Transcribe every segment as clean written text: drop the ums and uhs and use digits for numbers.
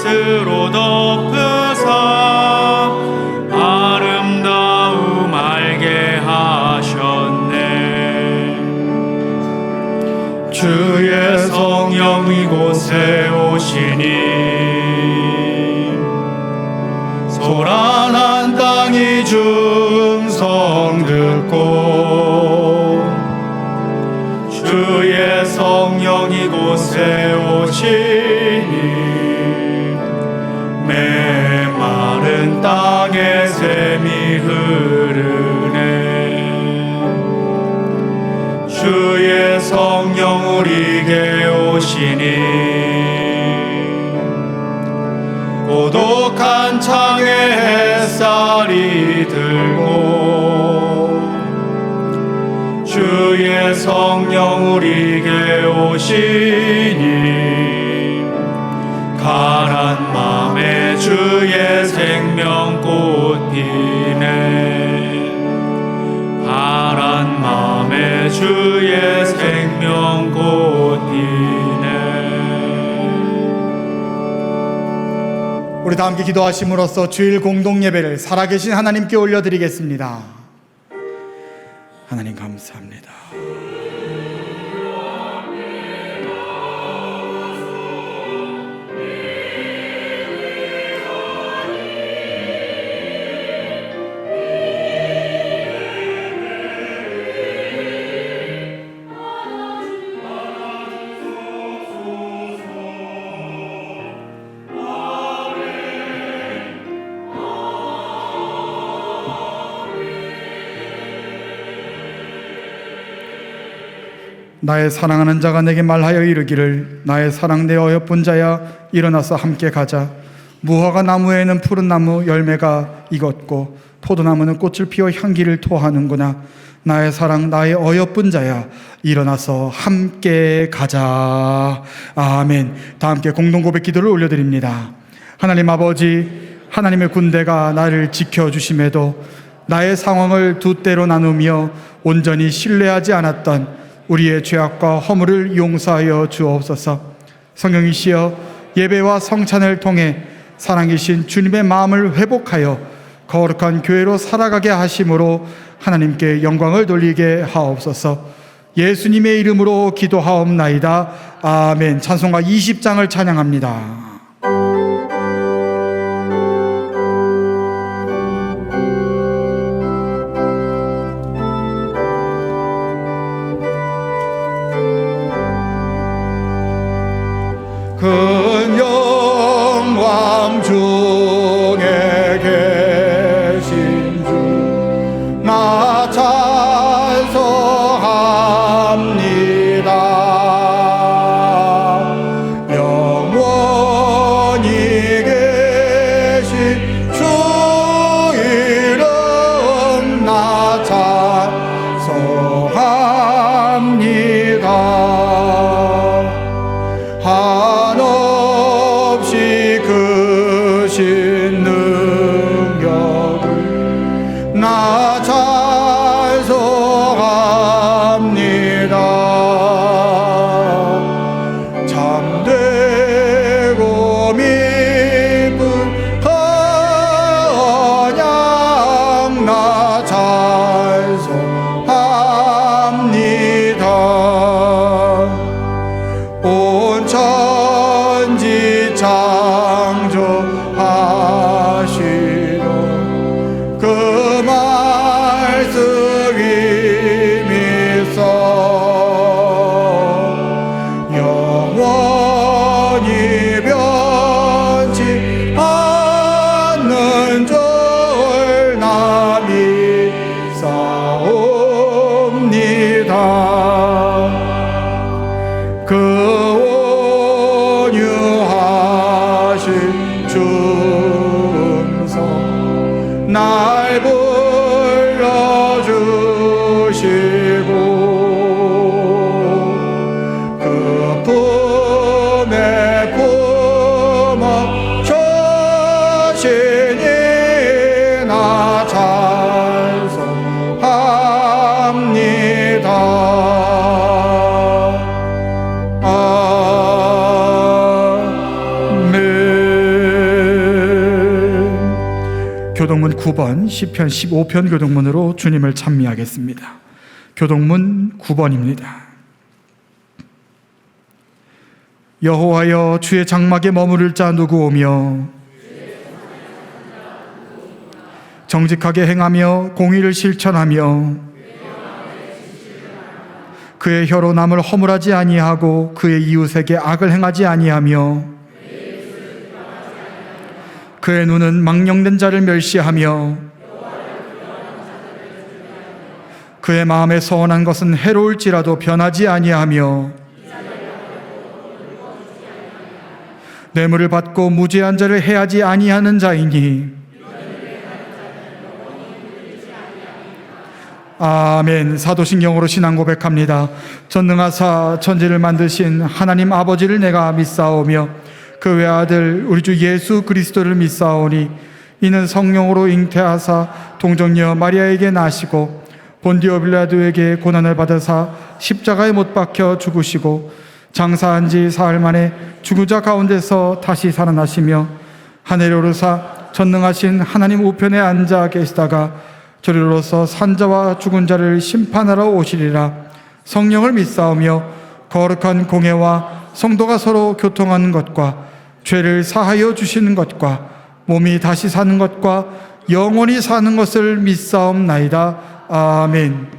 빛으로 덮으사 아름다움 알게 하셨네. 주의 성령 이곳에 오시니 소란한 땅이 중성 듣고 주의 성령 이곳에 오시니 메마른 땅에 샘이 흐르네. 주의 성령 우리에게 오시니 고독한 창에 햇살이 들고 주의 성령 우리에게 오시니 가란 맘에 주의 생명꽃 피네. 가란 맘에 주의 생명꽃 피네. 우리 다 함께 기도하심으로써 주일 공동 예배를 살아계신 하나님께 올려드리겠습니다. 하나님 감사합니다. 나의 사랑하는 자가 내게 말하여 이르기를 나의 사랑 내 어여쁜 자야 일어나서 함께 가자. 무화과 나무에는 푸른 나무 열매가 익었고 포도나무는 꽃을 피워 향기를 토하는구나. 나의 사랑 나의 어여쁜 자야 일어나서 함께 가자. 아멘. 다 함께 공동 고백 기도를 올려드립니다. 하나님 아버지, 하나님의 군대가 나를 지켜주심에도 나의 상황을 두 때로 나누며 온전히 신뢰하지 않았던 우리의 죄악과 허물을 용서하여 주옵소서. 성령이시여 예배와 성찬을 통해 살아계신 주님의 마음을 회복하여 거룩한 교회로 살아가게 하심으로 하나님께 영광을 돌리게 하옵소서. 예수님의 이름으로 기도하옵나이다. 아멘. 찬송가 20장을 찬양합니다. 큰 영광 중에 계신 주 나 찬송합니다. 영원히 계신 주 이름 나 찬송합니다. 한없이 크신 능력을 나 찬송합니다. 참되고 미쁜 언약 나 찬송합니다. 온 천지 창조하시던 그 말씀이 믿어 영원히 변치 않는 줄 나 믿사옵니다. 그 온유한 교동문 9번 시편 15편 교동문으로 주님을 찬미하겠습니다. 교동문 9번입니다. 여호와여, 주의 장막에 머무를 자 누구 오며 정직하게 행하며 공의를 실천하며 그의 혀로 남을 허물하지 아니하고 그의 이웃에게 악을 행하지 아니하며 그의 눈은 망령된 자를 멸시하며 그의 마음에 서원한 것은 해로울지라도 변하지 아니하며 뇌물을 받고 무죄한 자를 해하지 아니하는 자이니 아멘. 사도신경으로 신앙 고백합니다. 전능하사 천지를 만드신 하나님 아버지를 내가 믿사오며 그 외아들 우리 주 예수 그리스도를 믿사오니 이는 성령으로 잉태하사 동정녀 마리아에게 나시고 본디오 빌라도에게 고난을 받으사 십자가에 못 박혀 죽으시고 장사한 지 사흘 만에 죽은 자 가운데서 다시 살아나시며 하늘에 오르사 전능하신 하나님 우편에 앉아 계시다가 저리로서 산자와 죽은 자를 심판하러 오시리라. 성령을 믿사오며 거룩한 공회와 성도가 서로 교통하는 것과 죄를 사하여 주시는 것과 몸이 다시 사는 것과 영원히 사는 것을 믿사옵나이다. 아멘.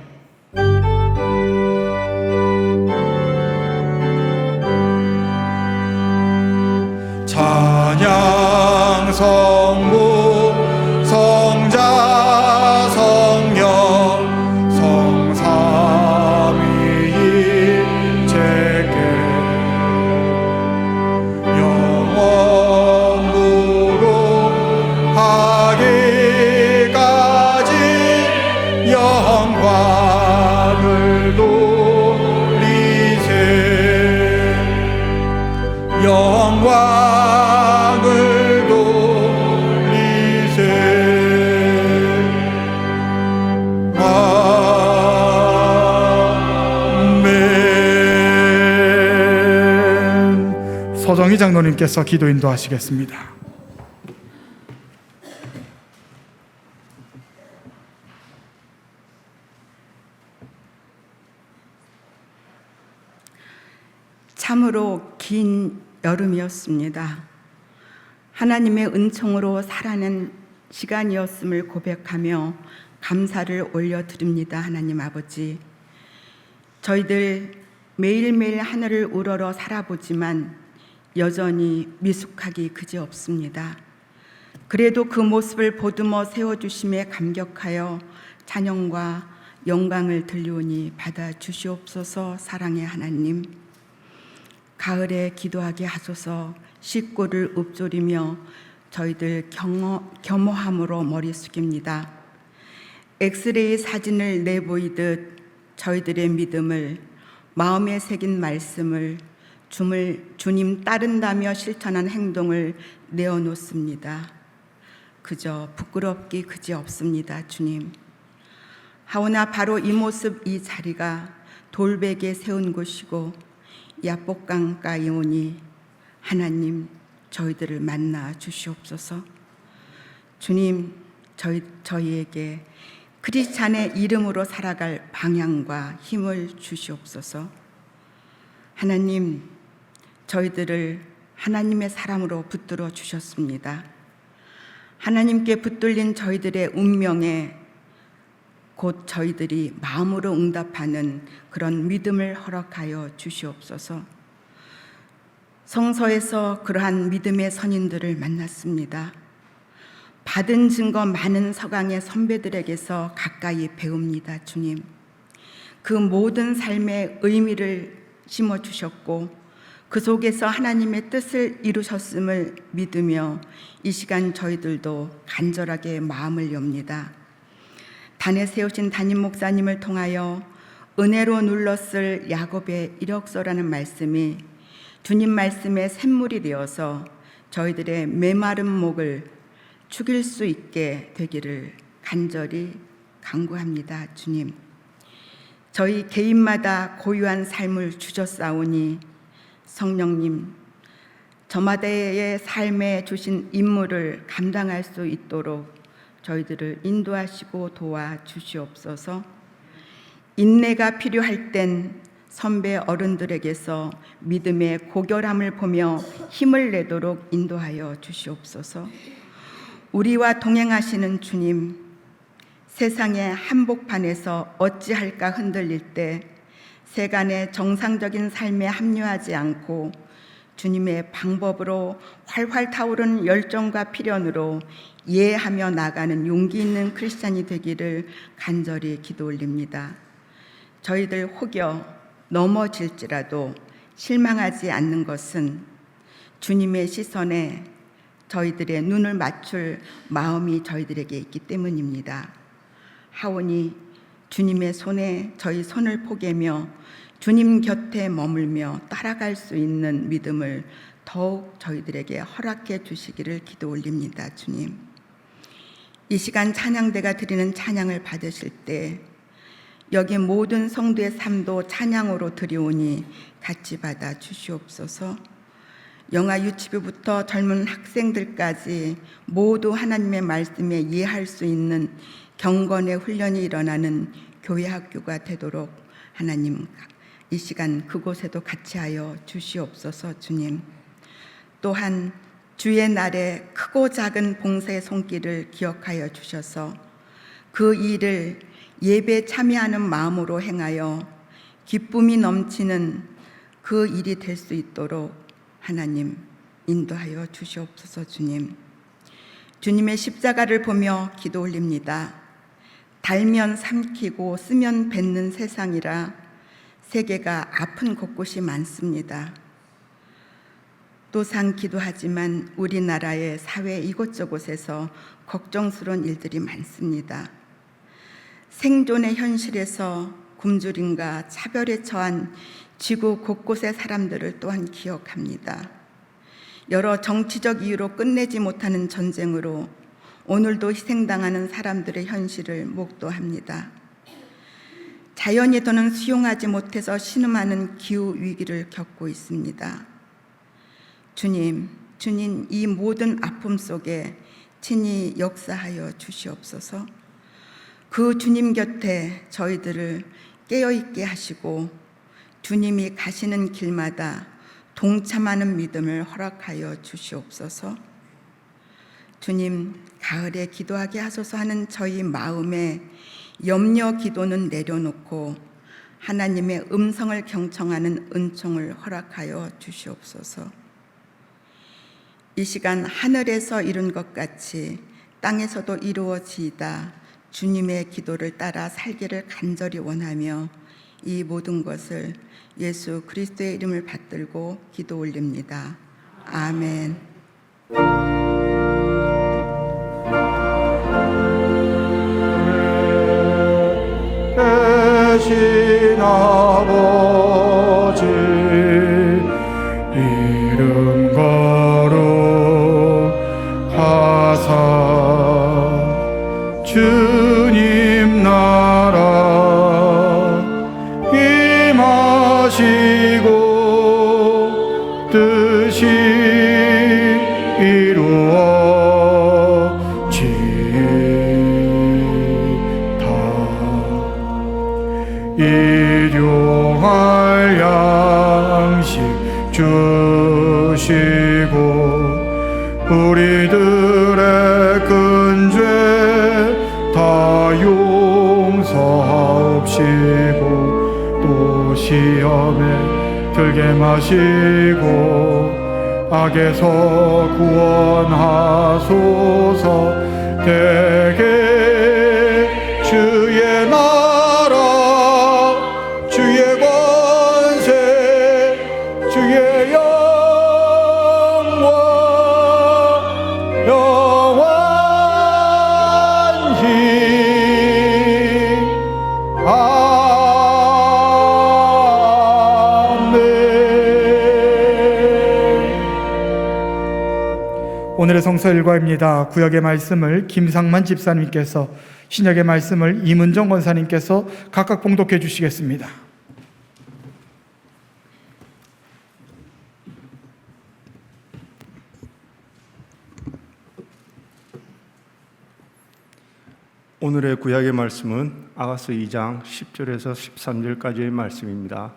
찬양 성부 성자 성령 성삼위일 제게 영원무궁하기까지 영광을 돌리세. 영광을 돌리세. 아멘. 서정희 장로님께서 기도 인도하시겠습니다. 참으로 긴 여름이었습니다. 하나님의 은총으로 살아낸 시간이었음을 고백하며 감사를 올려드립니다. 하나님 아버지, 저희들 매일매일 하늘을 우러러 살아보지만 여전히 미숙하기 그지없습니다. 그래도 그 모습을 보듬어 세워주심에 감격하여 찬양과 영광을 들려오니 받아주시옵소서. 사랑의 하나님, 가을에 기도하게 하소서. 식구를 읊조리며 저희들 겸허함으로 머리 숙입니다. 엑스레이 사진을 내보이듯 저희들의 믿음을, 마음에 새긴 말씀을, 주님 따른다며 실천한 행동을 내어놓습니다. 그저 부끄럽기 그지없습니다. 주님, 하오나 바로 이 모습, 이 자리가 돌베개 세운 곳이고 야복강가에 오니 하나님, 저희들을 만나 주시옵소서. 주님, 저희에게 크리스찬의 이름으로 살아갈 방향과 힘을 주시옵소서. 하나님, 저희들을 하나님의 사람으로 붙들어 주셨습니다. 하나님께 붙들린 저희들의 운명에 곧 저희들이 마음으로 응답하는 그런 믿음을 허락하여 주시옵소서. 성서에서 그러한 믿음의 선인들을 만났습니다. 받은 증거 많은 서강의 선배들에게서 가까이 배웁니다. 주님, 그 모든 삶의 의미를 심어주셨고 그 속에서 하나님의 뜻을 이루셨음을 믿으며 이 시간 저희들도 간절하게 마음을 엽니다. 단에 세우신 담임 목사님을 통하여 은혜로 눌렀을 야곱의 이력서라는 말씀이 주님 말씀의 샘물이 되어서 저희들의 메마른 목을 축일 수 있게 되기를 간절히 간구합니다. 주님, 저희 개인마다 고유한 삶을 주셨사오니 성령님, 저마다의 삶에 주신 임무를 감당할 수 있도록 저희들을 인도하시고 도와 주시옵소서. 인내가 필요할 땐 선배 어른들에게서 믿음의 고결함을 보며 힘을 내도록 인도하여 주시옵소서. 우리와 동행하시는 주님, 세상의 한복판에서 어찌할까 흔들릴 때 세간의 정상적인 삶에 합류하지 않고 주님의 방법으로 활활 타오르는 열정과 필연으로 예하며 나가는 용기 있는 크리스찬이 되기를 간절히 기도 올립니다. 저희들 혹여 넘어질지라도 실망하지 않는 것은 주님의 시선에 저희들의 눈을 맞출 마음이 저희들에게 있기 때문입니다. 하오니 주님의 손에 저희 손을 포개며 주님 곁에 머물며 따라갈 수 있는 믿음을 더욱 저희들에게 허락해 주시기를 기도 올립니다. 주님, 이 시간 찬양대가 드리는 찬양을 받으실 때 여기 모든 성도의 삶도 찬양으로 드리오니 같이 받아 주시옵소서. 영아 유치부부터 젊은 학생들까지 모두 하나님의 말씀에 이해할 수 있는 경건의 훈련이 일어나는 교회 학교가 되도록 하나님 이 시간 그곳에도 같이 하여 주시옵소서. 주님, 또한 주의 날에 크고 작은 봉사의 손길을 기억하여 주셔서 그 일을 예배에 참여하는 마음으로 행하여 기쁨이 넘치는 그 일이 될 수 있도록 하나님 인도하여 주시옵소서. 주님, 주님의 십자가를 보며 기도 올립니다. 달면 삼키고 쓰면 뱉는 세상이라 세계가 아픈 곳곳이 많습니다. 또한 기도하지만 우리나라의 사회 이곳저곳에서 걱정스러운 일들이 많습니다. 생존의 현실에서 굶주림과 차별에 처한 지구 곳곳의 사람들을 또한 기억합니다. 여러 정치적 이유로 끝내지 못하는 전쟁으로 오늘도 희생당하는 사람들의 현실을 목도합니다. 자연이 더는 수용하지 못해서 신음하는 기후 위기를 겪고 있습니다. 주님 이 모든 아픔 속에 친히 역사하여 주시옵소서. 그 주님 곁에 저희들을 깨어있게 하시고 주님이 가시는 길마다 동참하는 믿음을 허락하여 주시옵소서. 주님, 가을에 기도하게 하소서 하는 저희 마음에 염려 기도는 내려놓고 하나님의 음성을 경청하는 은총을 허락하여 주시옵소서. 이 시간 하늘에서 이룬 것 같이 땅에서도 이루어지이다 주님의 기도를 따라 살기를 간절히 원하며 이 모든 것을 예수 그리스도의 이름을 받들고 기도 올립니다. 아멘. 대신 아버지 이름 거룩하사 주님 나라 임하시고 뜻이 이루어지다. 일용할 양식 주시고 우리들의 큰 죄 다 용서하옵시고 또 시험에 들게 마시고 악에서 구원하소서. 대개 주의 나라 주의 권세 주의 영광 영원히 아멘. 오늘의 성서 일과입니다. 구약의 말씀을 김상만 집사님께서, 신약의 말씀을 이문정 권사님께서 각각 봉독해 주시겠습니다. 오늘의 구약의 말씀은 아가서 2장 10절에서 13절까지의 말씀입니다.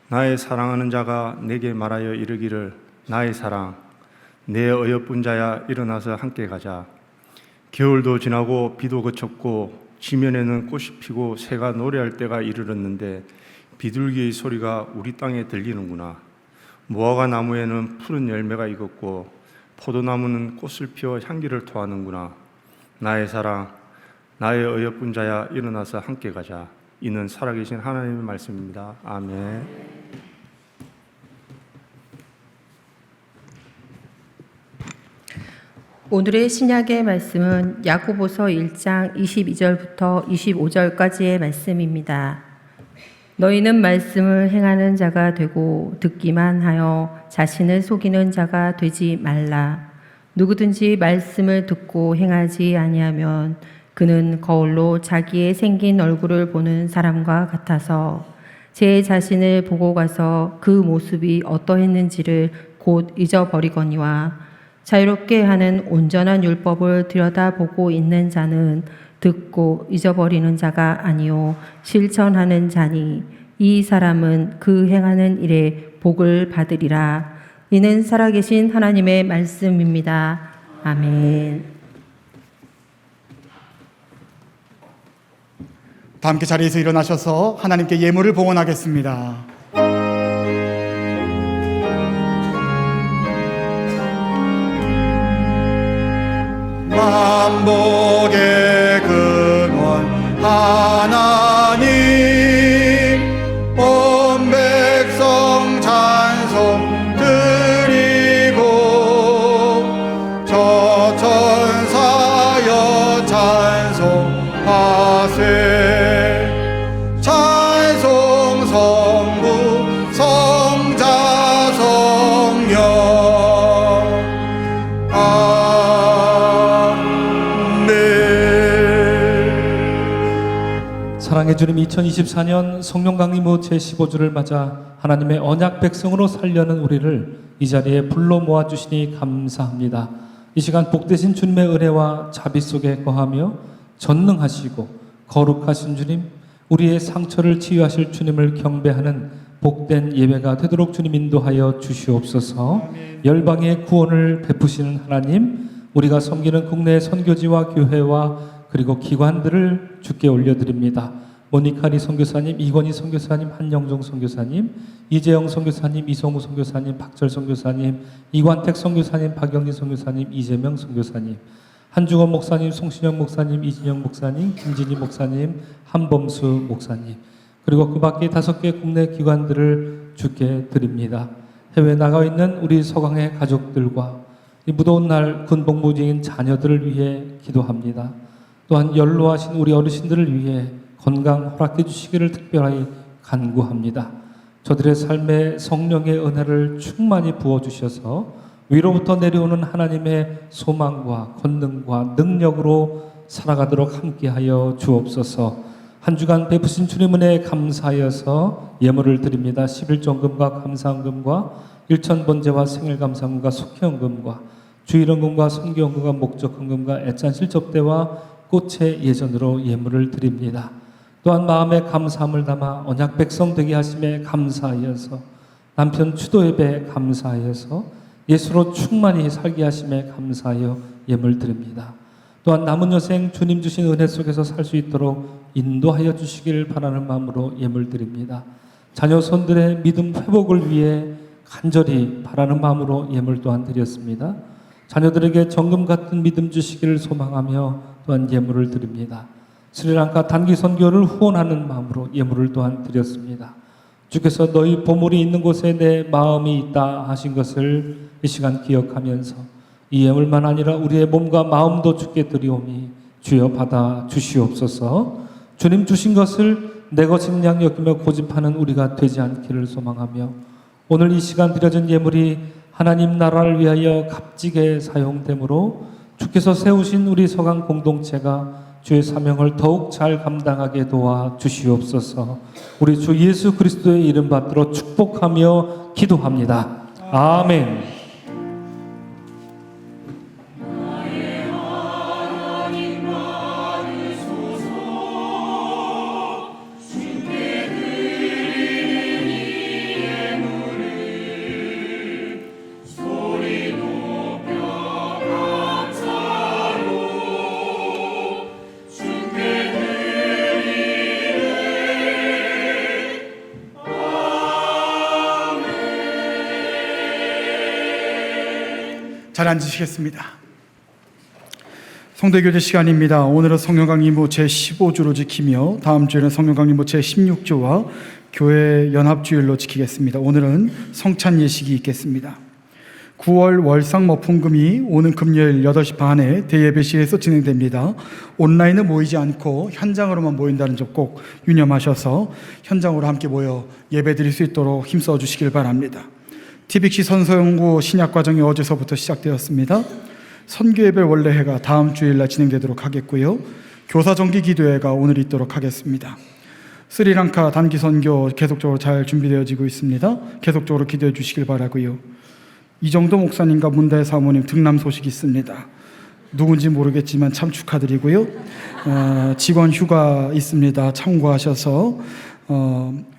나의 사랑하는 자가 내게 말하여 이르기를 나의 사랑, 내 어여쁜 자야 일어나서 함께 가자. 겨울도 지나고 비도 그쳤고 지면에는 꽃이 피고 새가 노래할 때가 이르렀는데 비둘기의 소리가 우리 땅에 들리는구나. 무화과 나무에는 푸른 열매가 익었고 포도나무는 꽃을 피워 향기를 토하는구나. 나의 사랑, 나의 어여쁜 자야 일어나서 함께 가자. 이는 살아계신 하나님의 말씀입니다. 아멘. 오늘의 신약의 말씀은 야고보서 1장 22절부터 25절까지의 말씀입니다. 너희는 말씀을 행하는 자가 되고 듣기만 하여 자신을 속이는 자가 되지 말라. 누구든지 말씀을 듣고 행하지 아니하면 그는 거울로 자기의 생긴 얼굴을 보는 사람과 같아서 제 자신을 보고 가서 그 모습이 어떠했는지를 곧 잊어버리거니와 자유롭게 하는 온전한 율법을 들여다보고 있는 자는 듣고 잊어버리는 자가 아니요 실천하는 자니 이 사람은 그 행하는 일에 복을 받으리라. 이는 살아계신 하나님의 말씀입니다. 아멘. 다 함께 자리에서 일어나셔서 하나님께 예물을 봉헌하겠습니다. 만복의 근원 하나님, 온 백성 찬송 드리고 저 천사여 찬송하세. 찬송 성부 성자 성령. 사랑의 주님, 2024년 성령 강림 후 제15주를 맞아 하나님의 언약 백성으로 살려는 우리를 이 자리에 불러 모아주시니 감사합니다. 이 시간 복되신 주님의 은혜와 자비 속에 거하며 전능하시고 거룩하신 주님, 우리의 상처를 치유하실 주님을 경배하는 복된 예배가 되도록 주님 인도하여 주시옵소서. 열방의 구원을 베푸시는 하나님, 우리가 섬기는 국내 선교지와 교회와 그리고 기관들을 주께 올려드립니다. 모니카리 선교사님, 이건희 선교사님, 한영종 선교사님, 이재영 선교사님, 이성우 선교사님, 박철 선교사님, 이관택 선교사님, 박영리 선교사님, 이재명 선교사님, 한중원 목사님, 송신영 목사님, 이진영 목사님, 김진희 목사님, 한범수 목사님, 그리고 그 밖에 5개 국내 기관들을 주께 드립니다. 해외에 나가 있는 우리 서강의 가족들과 이 무더운 날 군복무 중인 자녀들을 위해 기도합니다. 또한 연로하신 우리 어르신들을 위해 건강 허락해 주시기를 특별히 간구합니다. 저들의 삶에 성령의 은혜를 충만히 부어주셔서 위로부터 내려오는 하나님의 소망과 권능과 능력으로 살아가도록 함께하여 주옵소서. 한 주간 베푸신 주님 은혜에 감사하여서 예물을 드립니다. 11종금과 감사헌금과 일천번제와 생일감사헌금과 속회헌금과 주일헌금과 선교헌금과 목적헌금과 애찬실접대와 꽃의 예전으로 예물을 드립니다. 또한 마음의 감사함을 담아 언약 백성 되게 하심에 감사하여서 남편 추도 예배에 감사하여서 예수로 충만히 살게 하심에 감사하여 예물 드립니다. 또한 남은 여생 주님 주신 은혜 속에서 살 수 있도록 인도하여 주시기를 바라는 마음으로 예물 드립니다. 자녀 손들의 믿음 회복을 위해 간절히 바라는 마음으로 예물 또한 드렸습니다. 자녀들에게 정금 같은 믿음 주시기를 소망하며 또한 예물을 드립니다. 스리랑카 단기 선교를 후원하는 마음으로 예물을 또한 드렸습니다. 주께서 너희 보물이 있는 곳에 내 마음이 있다 하신 것을 이 시간 기억하면서 이 예물만 아니라 우리의 몸과 마음도 주께 드리오니 주여 받아 주시옵소서. 주님 주신 것을 내 것인 양 여기며 고집하는 우리가 되지 않기를 소망하며 오늘 이 시간 드려진 예물이 하나님 나라를 위하여 값지게 사용되므로 주께서 세우신 우리 서강 공동체가 주의 사명을 더욱 잘 감당하게 도와 주시옵소서. 우리 주 예수 그리스도의 이름 받들어 축복하며 기도합니다. 아멘. 잘 앉으시겠습니다. 성도교제 시간입니다. 오늘은 성경 강림부 제15주로 지키며 다음 주에는 성경 강림부 제16주와 교회 연합주일로 지키겠습니다. 오늘은 성찬 예식이 있겠습니다. 9월 월상 머품금이 오는 금요일 8시 반에 대예배실에서 진행됩니다. 온라인은 모이지 않고 현장으로만 모인다는 점 꼭 유념하셔서 현장으로 함께 모여 예배드릴 수 있도록 힘써 주시길 바랍니다. TBC 선서연구 신약과정이 어제서부터 시작되었습니다. 선교예배 원래회가 다음 주일날 진행되도록 하겠고요. 교사정기기도회가 오늘 있도록 하겠습니다. 스리랑카 단기선교 계속적으로 잘 준비되어지고 있습니다. 계속적으로 기도해 주시길 바라고요. 이정도 목사님과 문다혜 사모님 등남 소식이 있습니다. 누군지 모르겠지만 참 축하드리고요. 직원 휴가 있습니다. 참고하셔서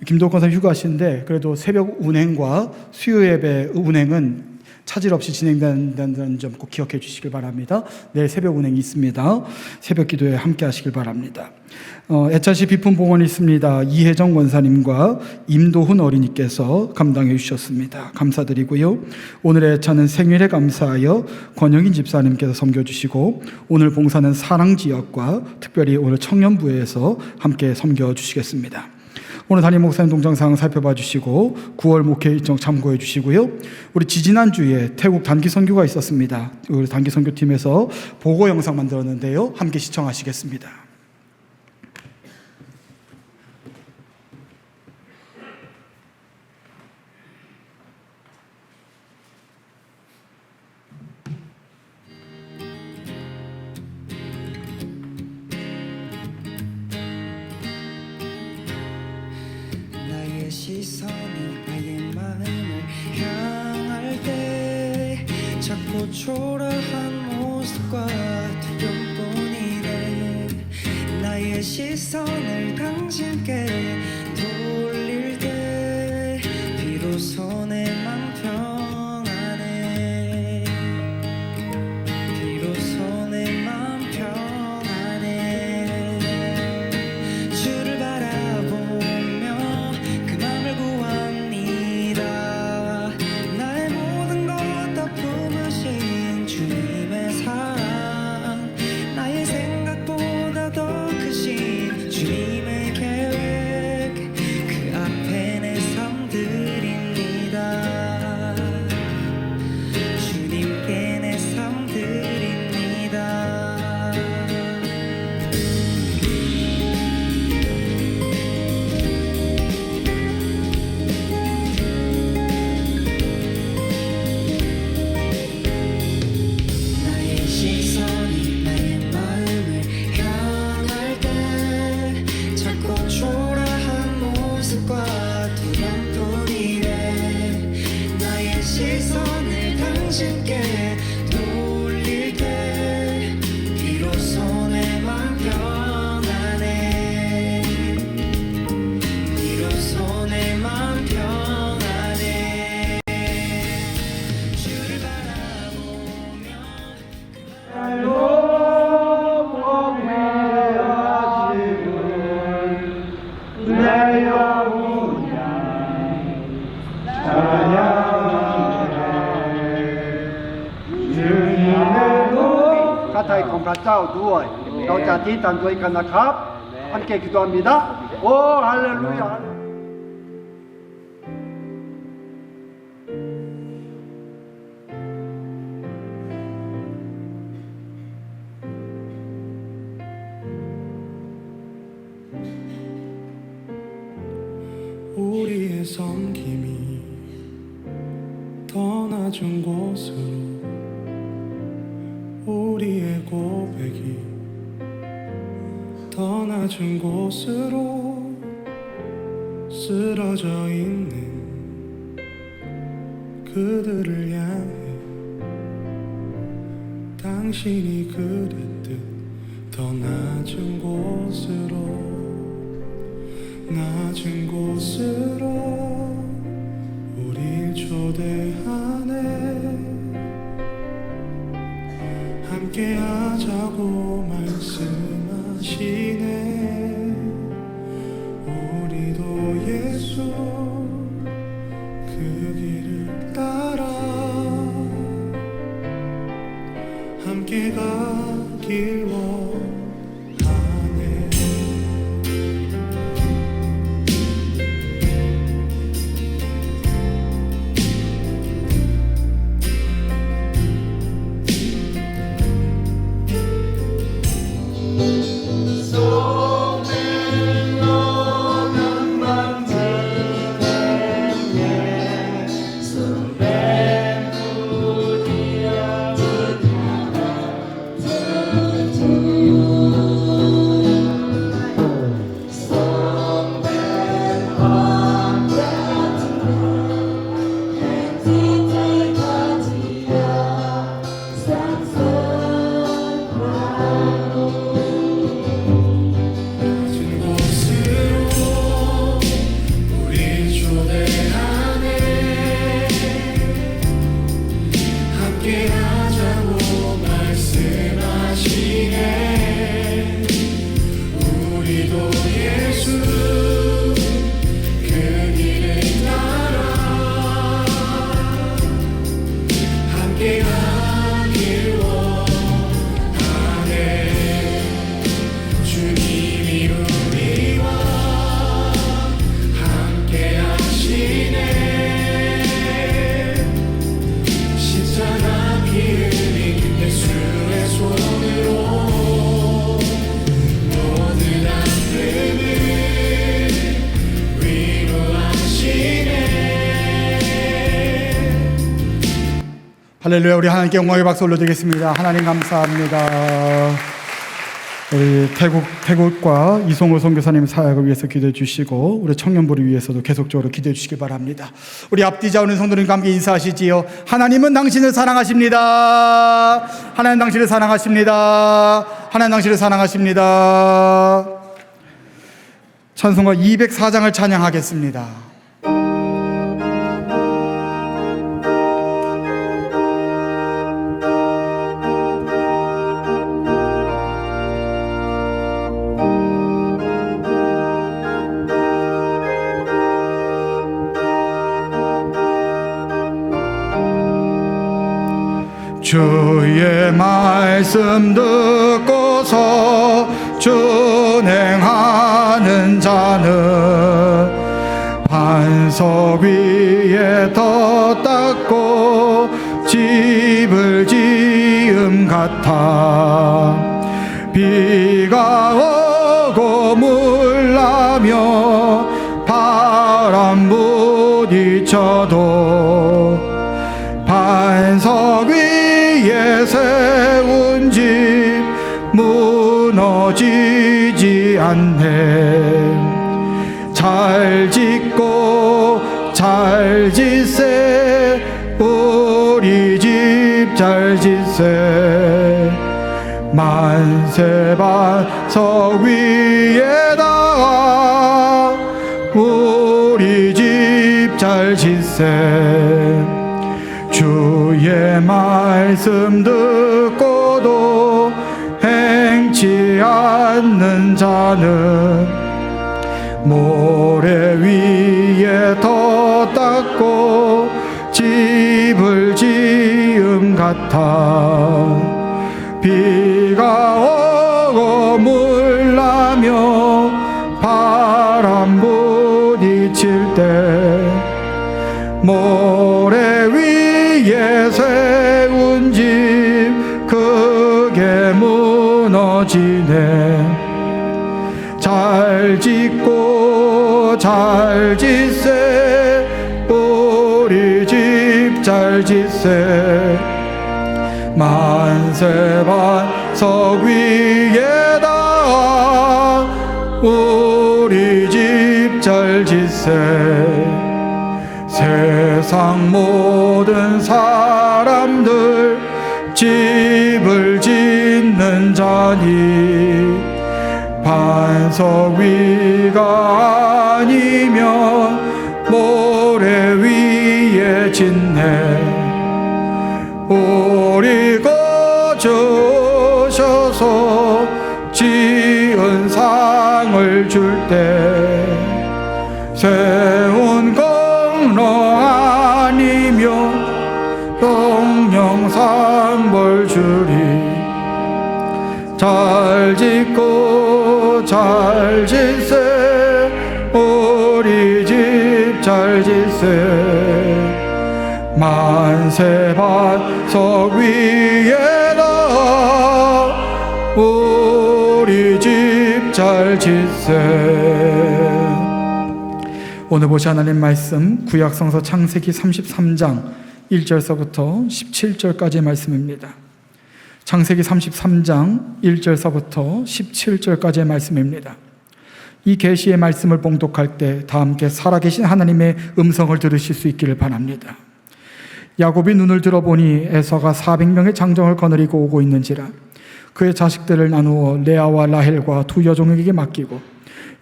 김도건 선생 휴가하시는데 그래도 새벽 운행과 수요 예배 운행은 차질 없이 진행된다는 점 꼭 기억해 주시길 바랍니다. 내일 새벽 운행이 있습니다. 새벽 기도에 함께 하시길 바랍니다. 애차시 비품 봉헌이 있습니다. 이혜정 원사님과 임도훈 어린이께서 감당해 주셨습니다. 감사드리고요. 오늘의 애차는 생일에 감사하여 권영인 집사님께서 섬겨주시고 오늘 봉사는 사랑지역과 특별히 오늘 청년부에서 함께 섬겨주시겠습니다. 오늘 담임 목사님 동장상 살펴봐 주시고 9월 목회 일정 참고해 주시고요. 우리 지지난주에 태국 단기 선교가 있었습니다. 우리 단기 선교팀에서 보고 영상 만들었는데요. 함께 시청하시겠습니다. 시선이 나의 마음을 향할 때 자꾸 초라한 모습과 두려움뿐이래. 나의 시선을 당신께 돌릴 때 비로소 내 맘 평안해. 비로소 내 맘 평안해. 주를 바라보며 그 맘을 구합니다. 나의 모든 것 다 품으신 주님의 사랑, 나의 생각보다 더 크신 주님의 계획, 그 앞에 내 삶 드립니다. 주님께 내 삶 드립니다. 나의 시선이 나의 마음을 향할 때 자꾸 초라한 모습과 두려움뿐이래. 나의 시선을 당신께 돌릴 때 비로소 내 맘 평안해. 비로소 내 맘 평안해. 주를 바라보며 카타이 공가짜오 누워요. 너자 디탄 조이카 나캅 함께 기도합니다. 오 할렐루야. 우리의 섬김이 더 낮은 곳으로, 우리의 고백이 더 낮은 곳으로 쓰러져 있는 그들을 향해 당신이 그랬듯 더 낮은 곳으로, 낮은 곳으로 우릴 초대하네. 함께 하자고 말씀하시네. 우리도 예수 그 길을 따라 함께 가길 원하네. 할렐루야. 우리 하나님께 영광의 박수 올려드리겠습니다. 하나님 감사합니다. 우리 태국과 이송호 선교사님 사역을 위해서 기도해 주시고 우리 청년부를 위해서도 계속적으로 기도해 주시기 바랍니다. 우리 앞뒤자 오는 성도님과 함께 인사하시지요. 하나님은 당신을 사랑하십니다. 하나님 당신을 사랑하십니다. 하나님 당신을 사랑하십니다. 찬송가 204장을 찬양하겠습니다. 주의 말씀 듣고서 준행하는 자는 반석 위에 더 닦고 집을 지음 같아. 비가 오고 물나며 바람 부딪혀도 반석 위에 세운 집 무너지지 않네. 잘 짓고 잘 짓세 우리 집 잘 짓세. 만세 반석 위에다가 우리 집 잘 짓세. 주의 말씀 듣고도 행치 않는 자는 모래 위에 더 닦고 집을 지음 같아. 비가 오고 물나며 바람 부딪힐 때 모래 위에 세운 집 크게 무너지네. 잘 짓고 잘 짓세 우리 집 잘 짓세. 만세 반석 위에다 우리 집 잘 짓세. 세상 모든 사람들 집을 짓는 자니 반석 위가 아니면 모래 위에 짓네. 우리 거주셔서 지은 상을 줄 때 세운 공로 아니며 영영상 벌 주리. 잘 짓고 잘 짓세 우리 집 잘 짓세 만세 반석 위에다 우리 집 잘 짓세. 오늘 보실 하나님 말씀 구약성서 창세기 33장 1절서부터 17절까지의 말씀입니다. 창세기 33장 1절서부터 17절까지의 말씀입니다. 이 계시의 말씀을 봉독할 때 다 함께 살아계신 하나님의 음성을 들으실 수 있기를 바랍니다. 야곱이 눈을 들어보니 에서가 400명의 장정을 거느리고 오고 있는지라 그의 자식들을 나누어 레아와 라헬과 두 여종에게 맡기고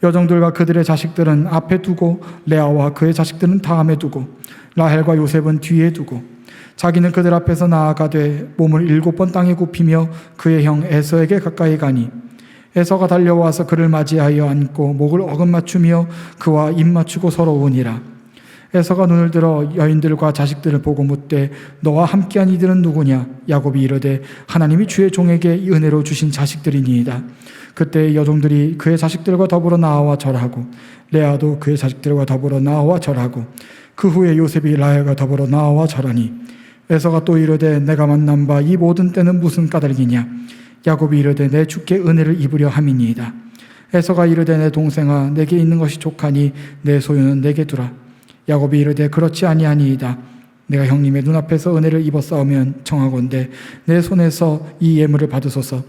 여종들과 그들의 자식들은 앞에 두고 레아와 그의 자식들은 다음에 두고 라헬과 요셉은 뒤에 두고 자기는 그들 앞에서 나아가되 몸을 7번 땅에 굽히며 그의 형 에서에게 가까이 가니 에서가 달려와서 그를 맞이하여 안고 목을 어긋맞추며 그와 입 맞추고 서러우니라. 에서가 눈을 들어 여인들과 자식들을 보고 묻되 너와 함께한 이들은 누구냐? 야곱이 이르되 하나님이 주의 종에게 은혜로 주신 자식들이니이다. 그때 여종들이 그의 자식들과 더불어 나아와 절하고 레아도 그의 자식들과 더불어 나아와 절하고 그 후에 요셉이 라헬과 더불어 나아와 절하니 에서가 또 이르되 내가 만난 바 이 모든 때는 무슨 까닭이냐? 야곱이 이르되 내 주께 은혜를 입으려 함이니이다. 에서가 이르되 내 동생아 내게 있는 것이 족하니 내 소유는 내게 두라. 야곱이 이르되 그렇지 아니하니이다. 내가 형님의 눈앞에서 은혜를 입었사오면 청하건대 내 손에서 이 예물을 받으소서.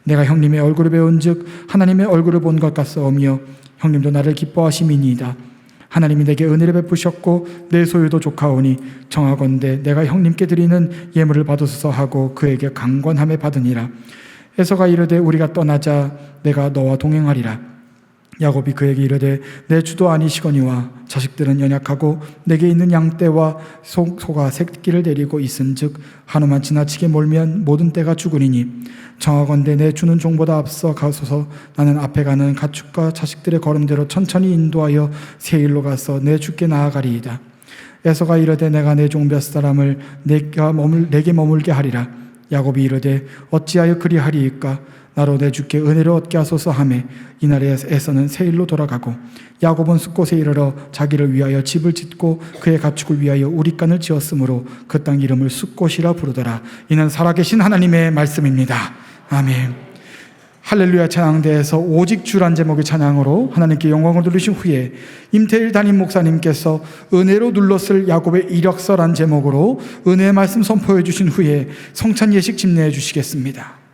내가 형님의 얼굴을 배운즉 하나님의 얼굴을 본 것 같사오며 형님도 나를 기뻐하심이니이다. 하나님이 내게 은혜를 베푸셨고 내 소유도 족하오니 청하건대 내가 형님께 드리는 예물을 받으소서 하고 그에게 강권함에 받으니라. 에서가 이르되 우리가 떠나자 내가 너와 동행하리라. 야곱이 그에게 이르되 내 주도 아니시거니와 자식들은 연약하고 내게 있는 양떼와 소가 새끼를 데리고 있은즉 한우만 지나치게 몰면 모든 떼가 죽으리니 청하건대 내 주는 종보다 앞서 가소서. 나는 앞에 가는 가축과 자식들의 걸음대로 천천히 인도하여 세일로 가서 내 주께 나아가리이다. 에서가 이르되 내가 내 종 몇 사람을 내게 머물게 하리라. 야곱이 이르되 어찌하여 그리하리이까? 나로 내 주께 은혜를 얻게 하소서 하매 이날에 에서는 세일로 돌아가고 야곱은 숫곳에 이르러 자기를 위하여 집을 짓고 그의 가축을 위하여 우릿간을 지었으므로 그 땅 이름을 숫곳이라 부르더라. 이는 살아계신 하나님의 말씀입니다. 아멘. 할렐루야 찬양대에서 오직 주란 제목의 찬양으로 하나님께 영광을 돌리신 후에 임태일 담임 목사님께서 은혜로 눌렀을 야곱의 이력서란 제목으로 은혜의 말씀 선포해 주신 후에 성찬 예식 집례해 주시겠습니다.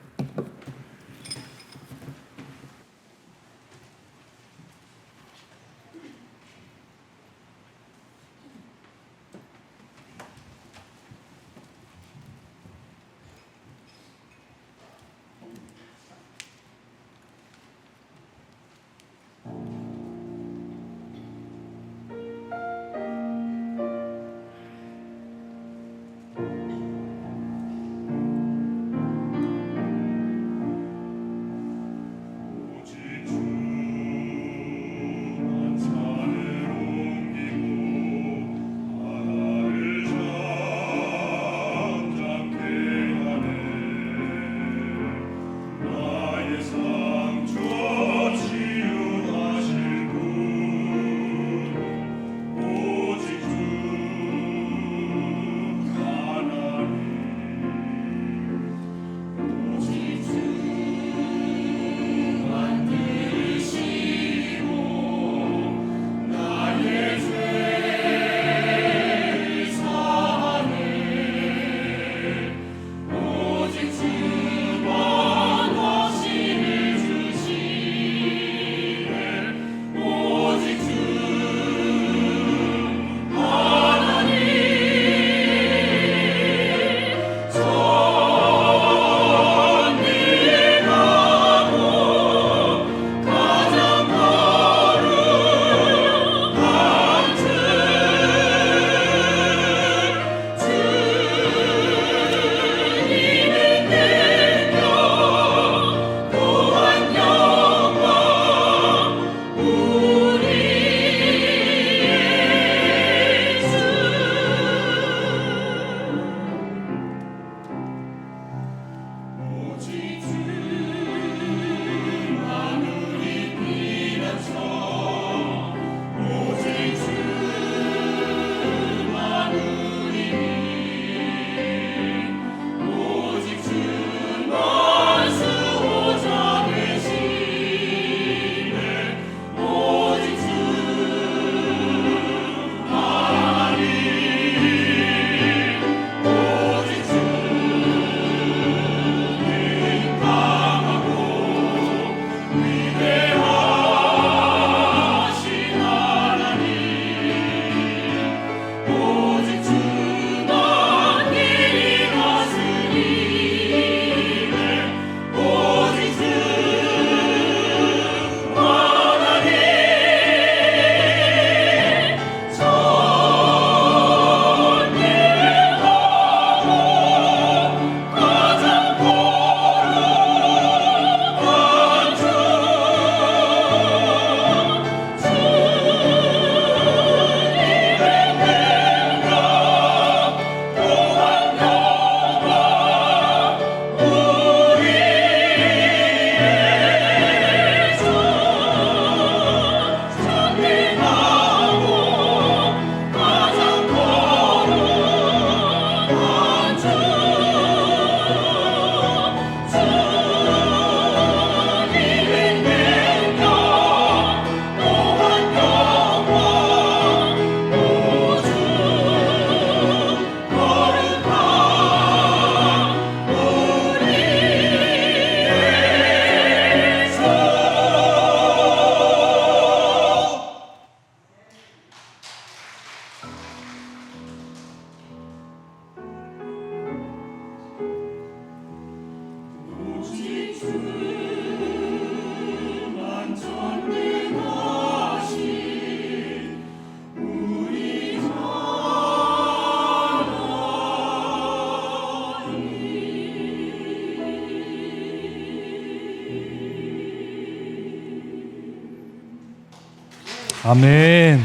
아멘.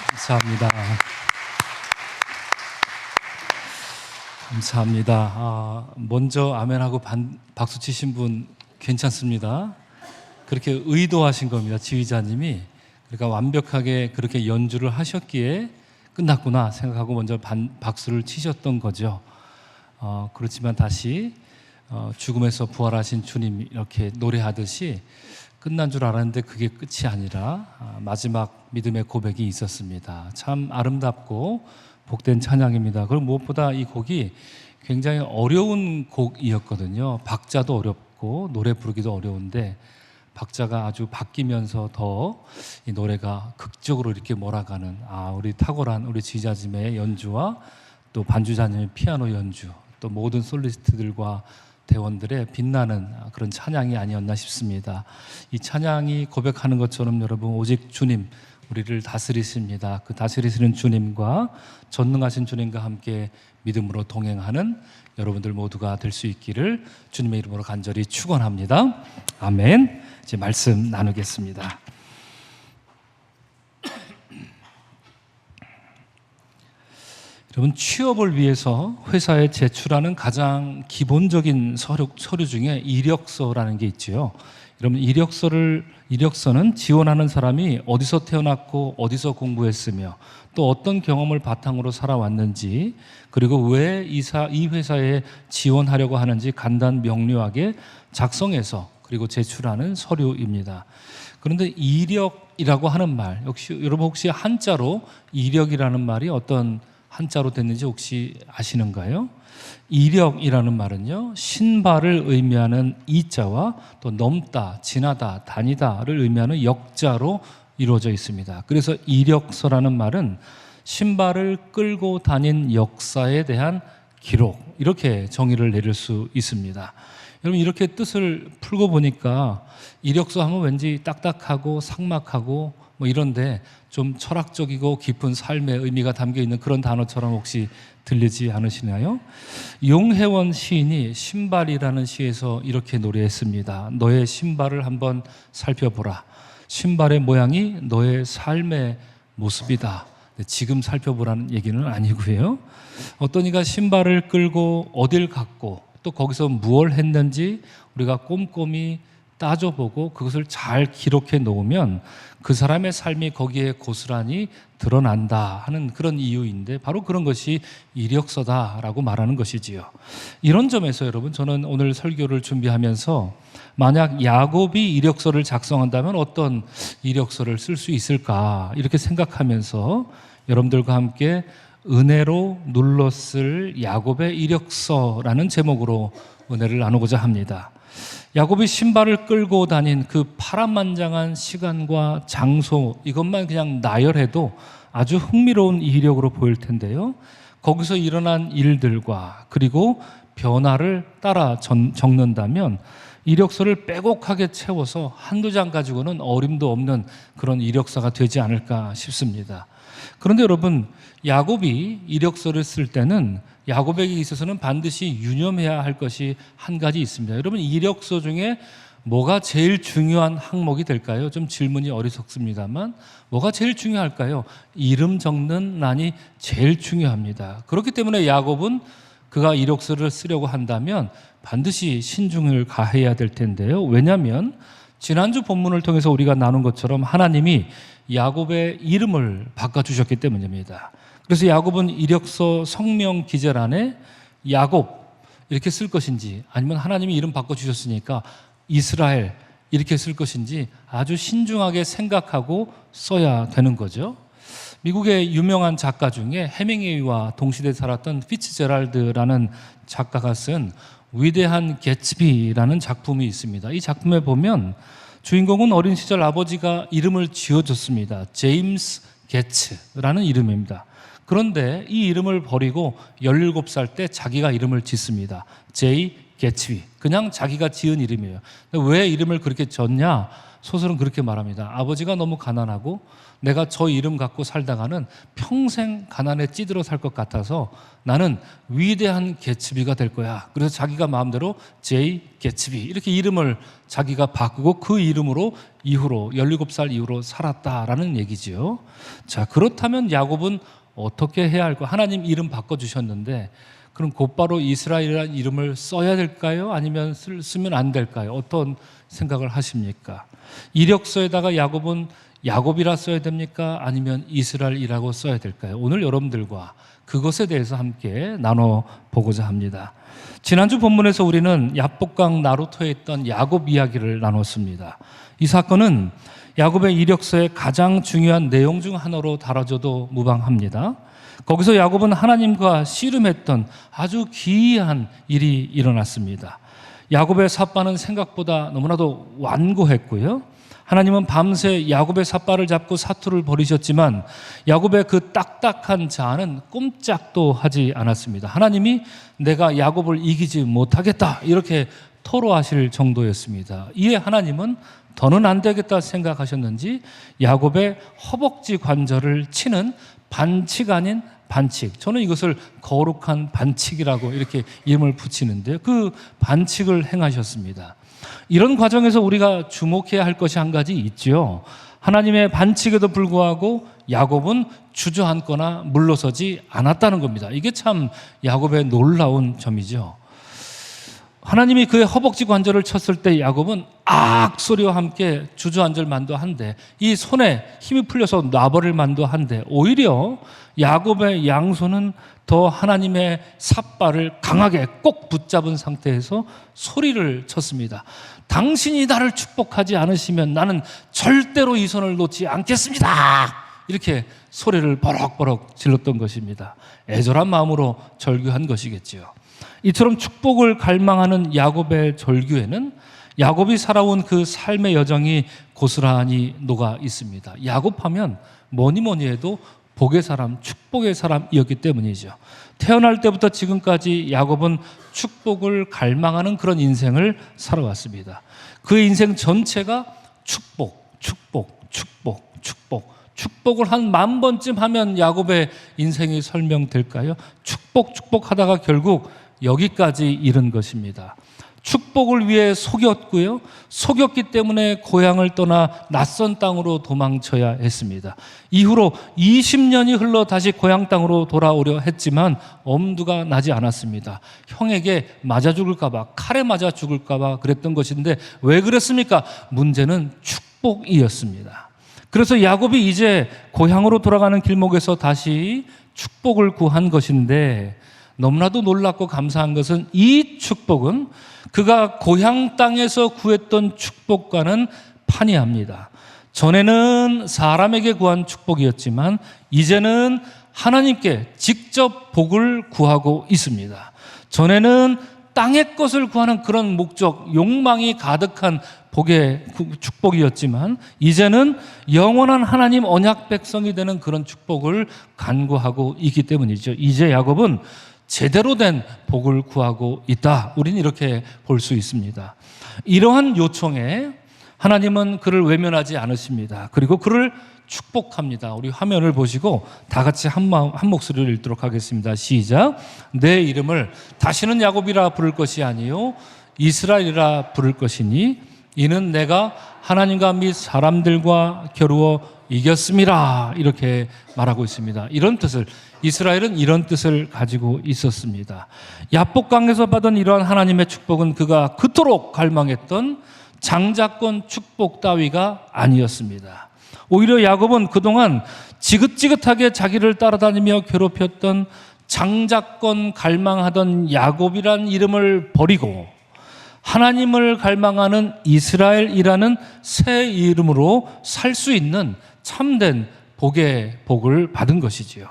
감사합니다. 감사합니다. 먼저 아멘하고 박수 치신 분 괜찮습니다. 그렇게 의도하신 겁니다. 지휘자님이. 그러니까 완벽하게 그렇게 연주를 하셨기에 끝났구나 생각하고 먼저 박수를 치셨던 거죠. 그렇지만 다시 죽음에서 부활하신 주님 이렇게 노래하듯이 끝난 줄 알았는데 그게 끝이 아니라 마지막 믿음의 고백이 있었습니다. 참 아름답고 복된 찬양입니다. 그리고 무엇보다 이 곡이 굉장히 어려운 곡이었거든요. 박자도 어렵고 노래 부르기도 어려운데 박자가 아주 바뀌면서 더 이 노래가 극적으로 이렇게 몰아가는 우리 탁월한 우리 지휘자님의 연주와 또 반주자님의 피아노 연주 또 모든 솔리스트들과 대원들의 빛나는 그런 찬양이 아니었나 싶습니다. 이 찬양이 고백하는 것처럼 여러분 오직 주님 우리를 다스리십니다. 그 다스리시는 주님과 전능하신 주님과 함께 믿음으로 동행하는 여러분들 모두가 될 수 있기를 주님의 이름으로 간절히 축원합니다. 아멘. 이제 말씀 나누겠습니다. 여러분 취업을 위해서 회사에 제출하는 가장 기본적인 서류 중에 이력서라는 게 있죠. 여러분 이력서는 지원하는 사람이 어디서 태어났고 어디서 공부했으며 또 어떤 경험을 바탕으로 살아왔는지 그리고 왜 이 회사에 지원하려고 하는지 간단 명료하게 작성해서 그리고 제출하는 서류입니다. 그런데 이력이라고 하는 말 여러분 혹시 한자로 이력이라는 말이 어떤 한자로 됐는지 혹시 아시는가요? 이력이라는 말은요 신발을 의미하는 이자와 또 넘다, 지나다, 다니다를 의미하는 역자로 이루어져 있습니다. 그래서 이력서라는 말은 신발을 끌고 다닌 역사에 대한 기록 이렇게 정의를 내릴 수 있습니다. 여러분 이렇게 뜻을 풀고 보니까 이력서 하면 왠지 딱딱하고 삭막하고 뭐 이런데 좀 철학적이고 깊은 삶의 의미가 담겨 있는 그런 단어처럼 혹시 들리지 않으시나요? 용혜원 시인이 신발이라는 시에서 이렇게 노래했습니다. 너의 신발을 한번 살펴보라. 신발의 모양이 너의 삶의 모습이다. 지금 살펴보라는 얘기는 아니고요. 어떤 이가 신발을 끌고 어딜 갔고 또 거기서 무엇을 했는지 우리가 꼼꼼히 따져보고 그것을 잘 기록해 놓으면 그 사람의 삶이 거기에 고스란히 드러난다 하는 그런 이유인데 바로 그런 것이 이력서다라고 말하는 것이지요. 이런 점에서 여러분 저는 오늘 설교를 준비하면서 만약 야곱이 이력서를 작성한다면 어떤 이력서를 쓸 수 있을까 이렇게 생각하면서 여러분들과 함께 은혜로 눌렀을 야곱의 이력서라는 제목으로 은혜를 나누고자 합니다. 야곱이 신발을 끌고 다닌 그 파란만장한 시간과 장소 이것만 그냥 나열해도 아주 흥미로운 이력으로 보일 텐데요. 거기서 일어난 일들과 그리고 변화를 따라 적는다면 이력서를 빼곡하게 채워서 한두 장 가지고는 어림도 없는 그런 이력서가 되지 않을까 싶습니다. 그런데 여러분 야곱이 이력서를 쓸 때는 야곱에게 있어서는 반드시 유념해야 할 것이 한 가지 있습니다. 여러분 이력서 중에 뭐가 제일 중요한 항목이 될까요? 좀 질문이 어리석습니다만 뭐가 제일 중요할까요? 이름 적는 난이 제일 중요합니다. 그렇기 때문에 야곱은 그가 이력서를 쓰려고 한다면 반드시 신중을 가해야 될 텐데요. 왜냐하면 지난주 본문을 통해서 우리가 나눈 것처럼 하나님이 야곱의 이름을 바꿔주셨기 때문입니다. 그래서 야곱은 이력서 성명 기재란에 야곱 이렇게 쓸 것인지 아니면 하나님이 이름 바꿔주셨으니까 이스라엘 이렇게 쓸 것인지 아주 신중하게 생각하고 써야 되는 거죠. 미국의 유명한 작가 중에 해밍웨이와 동시대에 살았던 피츠제랄드라는 작가가 쓴 위대한 개츠비라는 작품이 있습니다. 이 작품에 보면 주인공은 어린 시절 아버지가 이름을 지어줬습니다. 제임스 게츠라는 이름입니다. 그런데 이 이름을 버리고 17살 때 자기가 이름을 짓습니다. 개츠비. 그냥 자기가 지은 이름이에요. 왜 이름을 그렇게 졌냐? 소설은 그렇게 말합니다. 아버지가 너무 가난하고 내가 저 이름 갖고 살다가는 평생 가난에 찌들어 살 것 같아서 나는 위대한 개츠비가 될 거야. 그래서 자기가 마음대로 제이 개츠비 이렇게 이름을 자기가 바꾸고 그 이름으로 이후로 17살 이후로 살았다라는 얘기지요. 자, 그렇다면 야곱은 어떻게 해야 할까? 하나님 이름 바꿔주셨는데 그럼 곧바로 이스라엘이라는 이름을 써야 될까요? 아니면 쓰면 안 될까요? 어떤 생각을 하십니까? 이력서에다가 야곱은 야곱이라 써야 됩니까? 아니면 이스라엘이라고 써야 될까요? 오늘 여러분들과 그것에 대해서 함께 나눠보고자 합니다. 지난주 본문에서 우리는 야복강 나루토에 있던 야곱 이야기를 나눴습니다. 이 사건은 야곱의 이력서의 가장 중요한 내용 중 하나로 다뤄져도 무방합니다. 거기서 야곱은 하나님과 씨름했던 아주 기이한 일이 일어났습니다. 야곱의 삿바는 생각보다 너무나도 완고했고요. 하나님은 밤새 야곱의 삿바를 잡고 사투를 벌이셨지만 야곱의 그 딱딱한 자아는 꼼짝도 하지 않았습니다. 하나님이 내가 야곱을 이기지 못하겠다 이렇게 토로하실 정도였습니다. 이에 하나님은 더는 안 되겠다 생각하셨는지 야곱의 허벅지 관절을 치는 반칙 아닌 반칙. 저는 이것을 거룩한 반칙이라고 이렇게 이름을 붙이는데요. 그 반칙을 행하셨습니다. 이런 과정에서 우리가 주목해야 할 것이 한 가지 있죠. 하나님의 반칙에도 불구하고 야곱은 주저앉거나 물러서지 않았다는 겁니다. 이게 참 야곱의 놀라운 점이죠. 하나님이 그의 허벅지 관절을 쳤을 때 야곱은 악 소리와 함께 주저앉을 만도 한데 이 손에 힘이 풀려서 놔버릴 만도 한데 오히려 야곱의 양손은 더 하나님의 삿발을 강하게 꼭 붙잡은 상태에서 소리를 쳤습니다. 당신이 나를 축복하지 않으시면 나는 절대로 이 손을 놓지 않겠습니다. 이렇게 소리를 버럭버럭 질렀던 것입니다. 애절한 마음으로 절규한 것이겠지요. 이처럼 축복을 갈망하는 야곱의 절규에는 야곱이 살아온 그 삶의 여정이 고스란히 녹아 있습니다. 야곱하면 뭐니 해도 복의 사람, 축복의 사람이었기 때문이죠. 태어날 때부터 지금까지 야곱은 축복을 갈망하는 그런 인생을 살아왔습니다. 그의 인생 전체가 축복을 한 10,000번쯤 하면 야곱의 인생이 설명될까요? 축복하다가 결국 여기까지 이른 것입니다. 축복을 위해 속였고요. 속였기 때문에 고향을 떠나 낯선 땅으로 도망쳐야 했습니다. 이후로 20년이 흘러 다시 고향 땅으로 돌아오려 했지만 엄두가 나지 않았습니다. 형에게 맞아 죽을까 봐, 칼에 맞아 죽을까 봐 그랬던 것인데 왜 그랬습니까? 문제는 축복이었습니다. 그래서 야곱이 이제 고향으로 돌아가는 길목에서 다시 축복을 구한 것인데 너무나도 놀랍고 감사한 것은 이 축복은 그가 고향 땅에서 구했던 축복과는 판이합니다. 전에는 사람에게 구한 축복이었지만 이제는 하나님께 직접 복을 구하고 있습니다. 전에는 땅의 것을 구하는 그런 목적, 욕망이 가득한 복의 축복이었지만 이제는 영원한 하나님 언약 백성이 되는 그런 축복을 간구하고 있기 때문이죠. 이제 야곱은 제대로 된 복을 구하고 있다. 우리는 이렇게 볼 수 있습니다. 이러한 요청에 하나님은 그를 외면하지 않으십니다. 그리고 그를 축복합니다. 우리 화면을 보시고 다 같이 한 목소리를 읽도록 하겠습니다. 시작. 내 이름을 다시는 야곱이라 부를 것이 아니요 이스라엘이라 부를 것이니 이는 내가 하나님과 및 사람들과 겨루어 이겼음이라 이렇게 말하고 있습니다. 이런 뜻을 이스라엘은 이런 뜻을 가지고 있었습니다. 야복강에서 받은 이러한 하나님의 축복은 그가 그토록 갈망했던 장자권 축복 따위가 아니었습니다. 오히려 야곱은 그동안 지긋지긋하게 자기를 따라다니며 괴롭혔던 장자권 갈망하던 야곱이란 이름을 버리고 하나님을 갈망하는 이스라엘이라는 새 이름으로 살 수 있는 참된 복의 복을 받은 것이지요.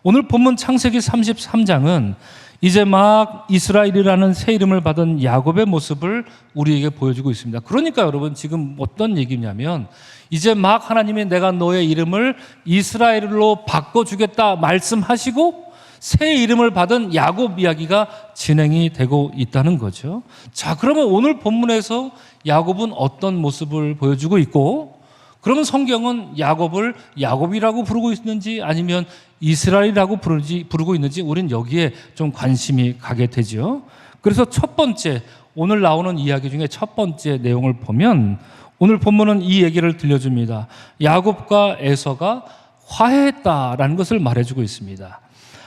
오늘 본문 창세기 33장은 이제 막 이스라엘이라는 새 이름을 받은 야곱의 모습을 우리에게 보여주고 있습니다. 그러니까 여러분 지금 어떤 얘기냐면 이제 막 하나님이 내가 너의 이름을 이스라엘로 바꿔주겠다 말씀하시고 새 이름을 받은 야곱 이야기가 진행이 되고 있다는 거죠. 자, 그러면 오늘 본문에서 야곱은 어떤 모습을 보여주고 있고, 그러면 성경은 야곱을 야곱이라고 부르고 있는지 아니면 이스라엘이라고 부르고 있는지 우리는 여기에 좀 관심이 가게 되죠. 그래서 첫 번째, 오늘 나오는 이야기 중에 첫 번째 내용을 보면 오늘 본문은 이 얘기를 들려줍니다. 야곱과 에서가 화해했다라는 것을 말해주고 있습니다.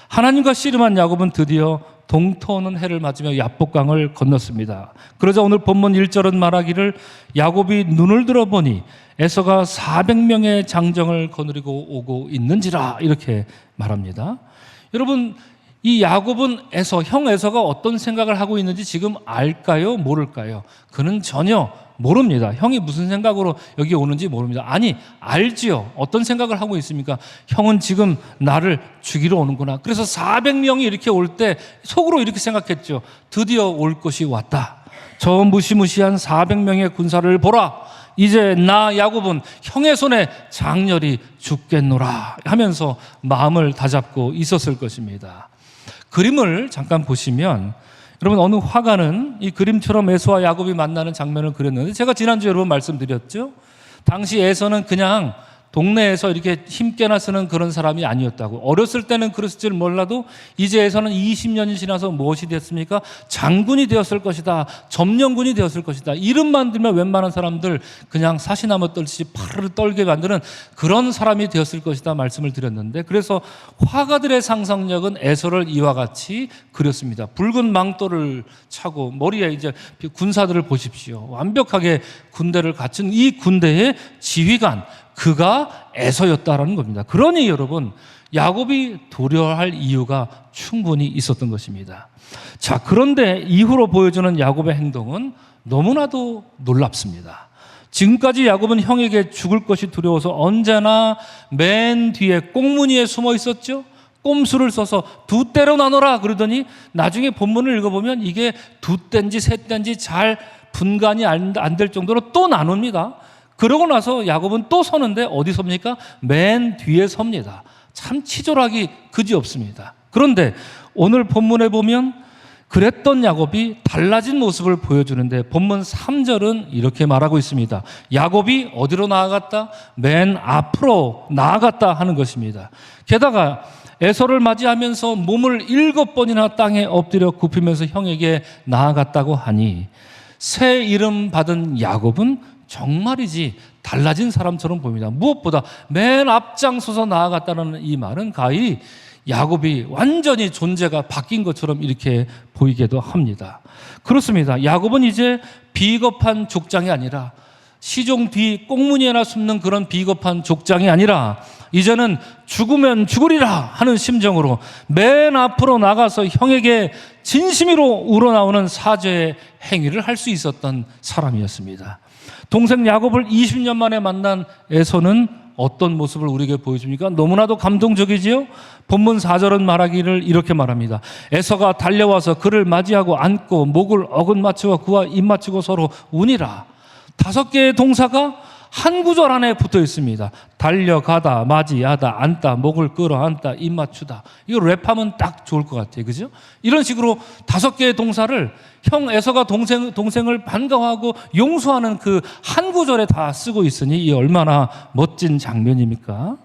하나님과 씨름한 야곱은 드디어 동터오는 해를 맞으며 야복강을 건넜습니다. 그러자 오늘 본문 1절은 말하기를 야곱이 눈을 들어보니 에서가 400명의 장정을 거느리고 오고 있는지라 이렇게 말합니다. 여러분, 이 야곱은 형 에서가 어떤 생각을 하고 있는지 지금 알까요? 모를까요? 그는 전혀 모릅니다. 형이 무슨 생각으로 여기 오는지 모릅니다. 아니, 알지요. 어떤 생각을 하고 있습니까? 형은 지금 나를 죽이러 오는구나. 그래서 400명이 이렇게 올 때 속으로 이렇게 생각했죠. 드디어 올 것이 왔다. 저 무시무시한 400명의 군사를 보라. 이제 나 야곱은 형의 손에 장렬히 죽겠노라 하면서 마음을 다잡고 있었을 것입니다. 그림을 잠깐 보시면 여러분, 어느 화가는 이 그림처럼 에서와 야곱이 만나는 장면을 그렸는데, 제가 지난주에 여러분 말씀드렸죠. 당시 에서는 그냥 동네에서 이렇게 힘께나 쓰는 그런 사람이 아니었다고. 어렸을 때는 그랬을 줄 몰라도 이제 에서는 20년이 지나서 무엇이 됐습니까? 장군이 되었을 것이다. 점령군이 되었을 것이다. 이름만 들면 웬만한 사람들 그냥 사시나무 떨듯이 파르르 떨게 만드는 그런 사람이 되었을 것이다 말씀을 드렸는데, 그래서 화가들의 상상력은 에서를 이와 같이 그렸습니다. 붉은 망토를 차고 머리에 이제 군사들을 보십시오. 완벽하게 군대를 갖춘 이 군대의 지휘관, 그가 에서였다라는 겁니다. 그러니 여러분, 야곱이 두려워할 이유가 충분히 있었던 것입니다. 자, 그런데 이후로 보여주는 야곱의 행동은 너무나도 놀랍습니다. 지금까지 야곱은 형에게 죽을 것이 두려워서 언제나 맨 뒤에 꽁무니에 숨어 있었죠. 꼼수를 써서 두 떼로 나눠라 그러더니 나중에 본문을 읽어보면 이게 두 떼인지 세 떼인지 잘 분간이 안 될 정도로 또 나눕니다. 그러고 나서 야곱은 또 서는데 어디 섭니까? 맨 뒤에 섭니다. 참 치졸하기 그지없습니다. 그런데 오늘 본문에 보면 그랬던 야곱이 달라진 모습을 보여주는데 본문 3절은 이렇게 말하고 있습니다. 야곱이 어디로 나아갔다? 맨 앞으로 나아갔다 하는 것입니다. 게다가 에서를 맞이하면서 몸을 7번이나 땅에 엎드려 굽히면서 형에게 나아갔다고 하니 새 이름 받은 야곱은 정말이지 달라진 사람처럼 보입니다. 무엇보다 맨 앞장서서 나아갔다는 이 말은 가히 야곱이 완전히 존재가 바뀐 것처럼 이렇게 보이기도 합니다. 그렇습니다. 야곱은 이제 비겁한 족장이 아니라 시종 뒤 꽁무니에나 숨는 그런 비겁한 족장이 아니라 이제는 죽으면 죽으리라 하는 심정으로 맨 앞으로 나가서 형에게 진심으로 우러나오는 사죄의 행위를 할 수 있었던 사람이었습니다. 동생 야곱을 20년 만에 만난 에서는 어떤 모습을 우리에게 보여줍니까? 너무나도 감동적이지요? 본문 4절은 말하기를 이렇게 말합니다. 에서가 달려와서 그를 맞이하고 안고 목을 어긋맞추고 그와 입맞추고 서로 운이라. 5개의 동사가 한 구절 안에 붙어 있습니다. 달려가다, 맞이하다, 앉다, 목을 끌어안다, 입 맞추다. 이거 랩하면 딱 좋을 것 같아요. 그죠? 이런 식으로 5개의 동사를 형 에서가 동생을 반가워하고 용서하는 그 한 구절에 다 쓰고 있으니 이 얼마나 멋진 장면입니까?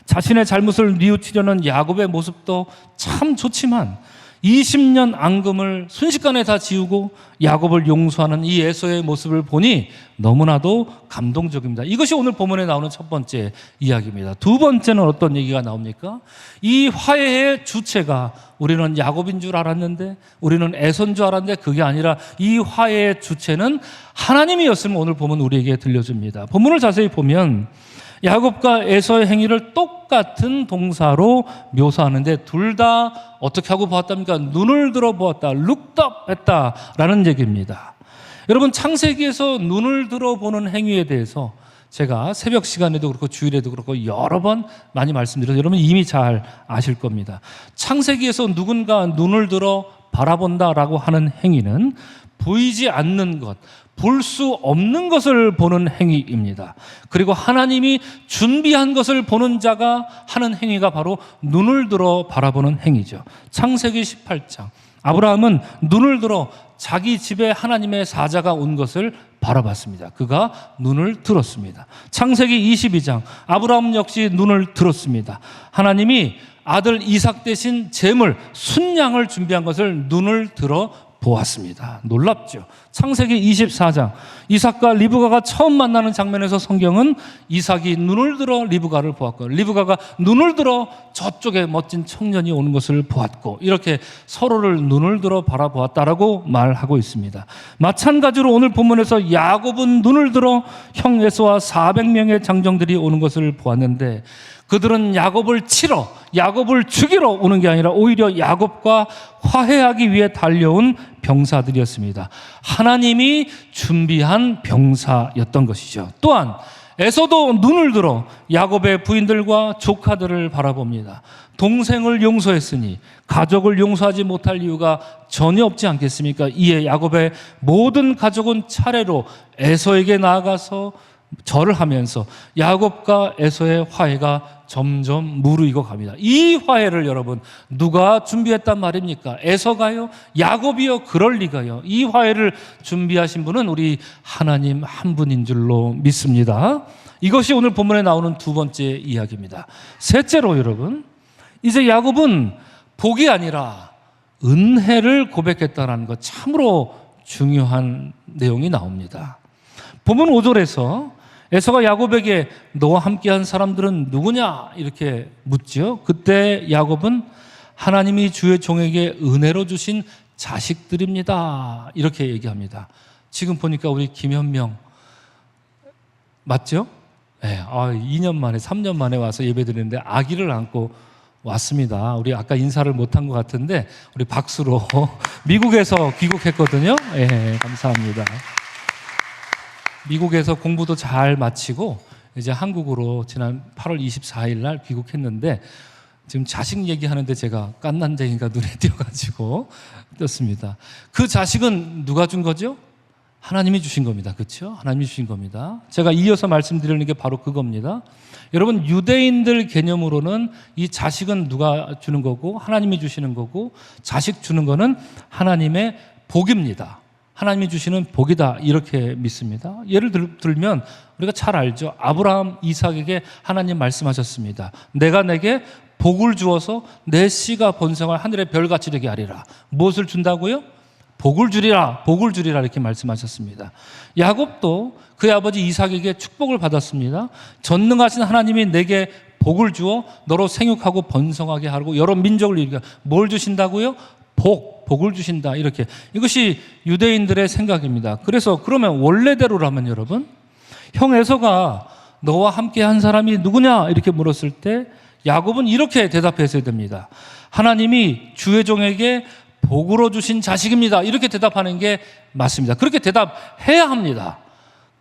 자신의 잘못을 뉘우치려는 야곱의 모습도 참 좋지만 20년 앙금을 순식간에 다 지우고 야곱을 용서하는 이 에서의 모습을 보니 너무나도 감동적입니다. 이것이 오늘 본문에 나오는 첫 번째 이야기입니다. 두 번째는 어떤 얘기가 나옵니까? 이 화해의 주체가 우리는 야곱인 줄 알았는데, 우리는 에서인 줄 알았는데 그게 아니라 이 화해의 주체는 하나님이었음을 오늘 본문 우리에게 들려줍니다. 본문을 자세히 보면 야곱과 에서의 행위를 똑같은 동사로 묘사하는데 둘 다 어떻게 하고 보았답니까? 눈을 들어 보았다, looked up 했다라는 얘기입니다. 여러분, 창세기에서 눈을 들어보는 행위에 대해서 제가 새벽 시간에도 그렇고 주일에도 그렇고 여러 번 많이 말씀드려서 여러분 이미 잘 아실 겁니다. 창세기에서 누군가 눈을 들어 바라본다라고 하는 행위는 보이지 않는 것, 볼 수 없는 것을 보는 행위입니다. 그리고 하나님이 준비한 것을 보는 자가 하는 행위가 바로 눈을 들어 바라보는 행위죠. 창세기 18장. 아브라함은 눈을 들어 자기 집에 하나님의 사자가 온 것을 바라봤습니다. 그가 눈을 들었습니다. 창세기 22장. 아브라함 역시 눈을 들었습니다. 하나님이 아들 이삭 대신 제물, 순양을 준비한 것을 눈을 들어 보았습니다. 놀랍죠. 창세기 24장. 이삭과 리브가가 처음 만나는 장면에서 성경은 이삭이 눈을 들어 리브가를 보았고, 리브가가 눈을 들어 저쪽에 멋진 청년이 오는 것을 보았고, 이렇게 서로를 눈을 들어 바라보았다라고 말하고 있습니다. 마찬가지로 오늘 본문에서 야곱은 눈을 들어 형 에서와 400명의 장정들이 오는 것을 보았는데, 그들은 야곱을 치러, 야곱을 죽이러 오는 게 아니라 오히려 야곱과 화해하기 위해 달려온 병사들이었습니다. 하나님이 준비한 병사였던 것이죠. 또한 에서도 눈을 들어 야곱의 부인들과 조카들을 바라봅니다. 동생을 용서했으니 가족을 용서하지 못할 이유가 전혀 없지 않겠습니까? 이에 야곱의 모든 가족은 차례로 에서에게 나아가서 절을 하면서 야곱과 에서의 화해가 점점 무르익어 갑니다. 이 화해를 여러분 누가 준비했단 말입니까? 에서가요? 야곱이요? 그럴 리가요. 이 화해를 준비하신 분은 우리 하나님 한 분인 줄로 믿습니다. 이것이 오늘 본문에 나오는 두 번째 이야기입니다. 셋째로 여러분, 이제 야곱은 복이 아니라 은혜를 고백했다는 것, 참으로 중요한 내용이 나옵니다. 본문 5절에서 에서가 야곱에게 너와 함께한 사람들은 누구냐 이렇게 묻죠. 그때 야곱은 하나님이 주의 종에게 은혜로 주신 자식들입니다 이렇게 얘기합니다. 지금 보니까 우리 김현명 맞죠? 네, 2년 만에 3년 만에 와서 예배드리는데 아기를 안고 왔습니다. 우리 아까 인사를 못한 것 같은데 우리 박수로 미국에서 귀국했거든요. 네, 감사합니다. 미국에서 공부도 잘 마치고 이제 한국으로 지난 8월 24일 날 귀국했는데 지금 자식 얘기하는데 제가 깐난쟁이가 눈에 띄어가지고 떴습니다. 그 자식은 누가 준 거죠? 하나님이 주신 겁니다. 그렇죠? 하나님이 주신 겁니다. 제가 이어서 말씀드리는 게 바로 그겁니다. 여러분, 유대인들 개념으로는 이 자식은 누가 주는 거고 하나님이 주시는 거고, 자식 주는 거는 하나님의 복입니다. 하나님이 주시는 복이다 이렇게 믿습니다. 예를 들면 우리가 잘 알죠. 아브라함, 이삭에게 하나님 말씀하셨습니다. 내가 내게 복을 주어서 내 씨가 번성할 하늘의 별같이 되게 하리라. 무엇을 준다고요? 복을 주리라, 복을 주리라 이렇게 말씀하셨습니다. 야곱도 그의 아버지 이삭에게 축복을 받았습니다. 전능하신 하나님이 내게 복을 주어 너로 생육하고 번성하게 하고 여러 민족을 이루게, 뭘 주신다고요? 복을 주신다 이렇게. 이것이 유대인들의 생각입니다. 그래서 그러면 원래대로라면 여러분, 형 에서가 너와 함께 한 사람이 누구냐 이렇게 물었을 때 야곱은 이렇게 대답했어야 됩니다. 하나님이 주의 종에게 복으로 주신 자식입니다 이렇게 대답하는 게 맞습니다. 그렇게 대답해야 합니다.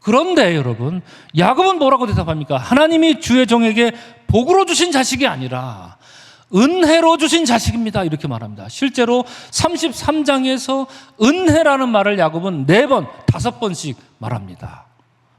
그런데 여러분, 야곱은 뭐라고 대답합니까? 하나님이 주의 종에게 복으로 주신 자식이 아니라 은혜로 주신 자식입니다 이렇게 말합니다. 실제로 33장에서 은혜라는 말을 야곱은 4번, 5번씩 말합니다.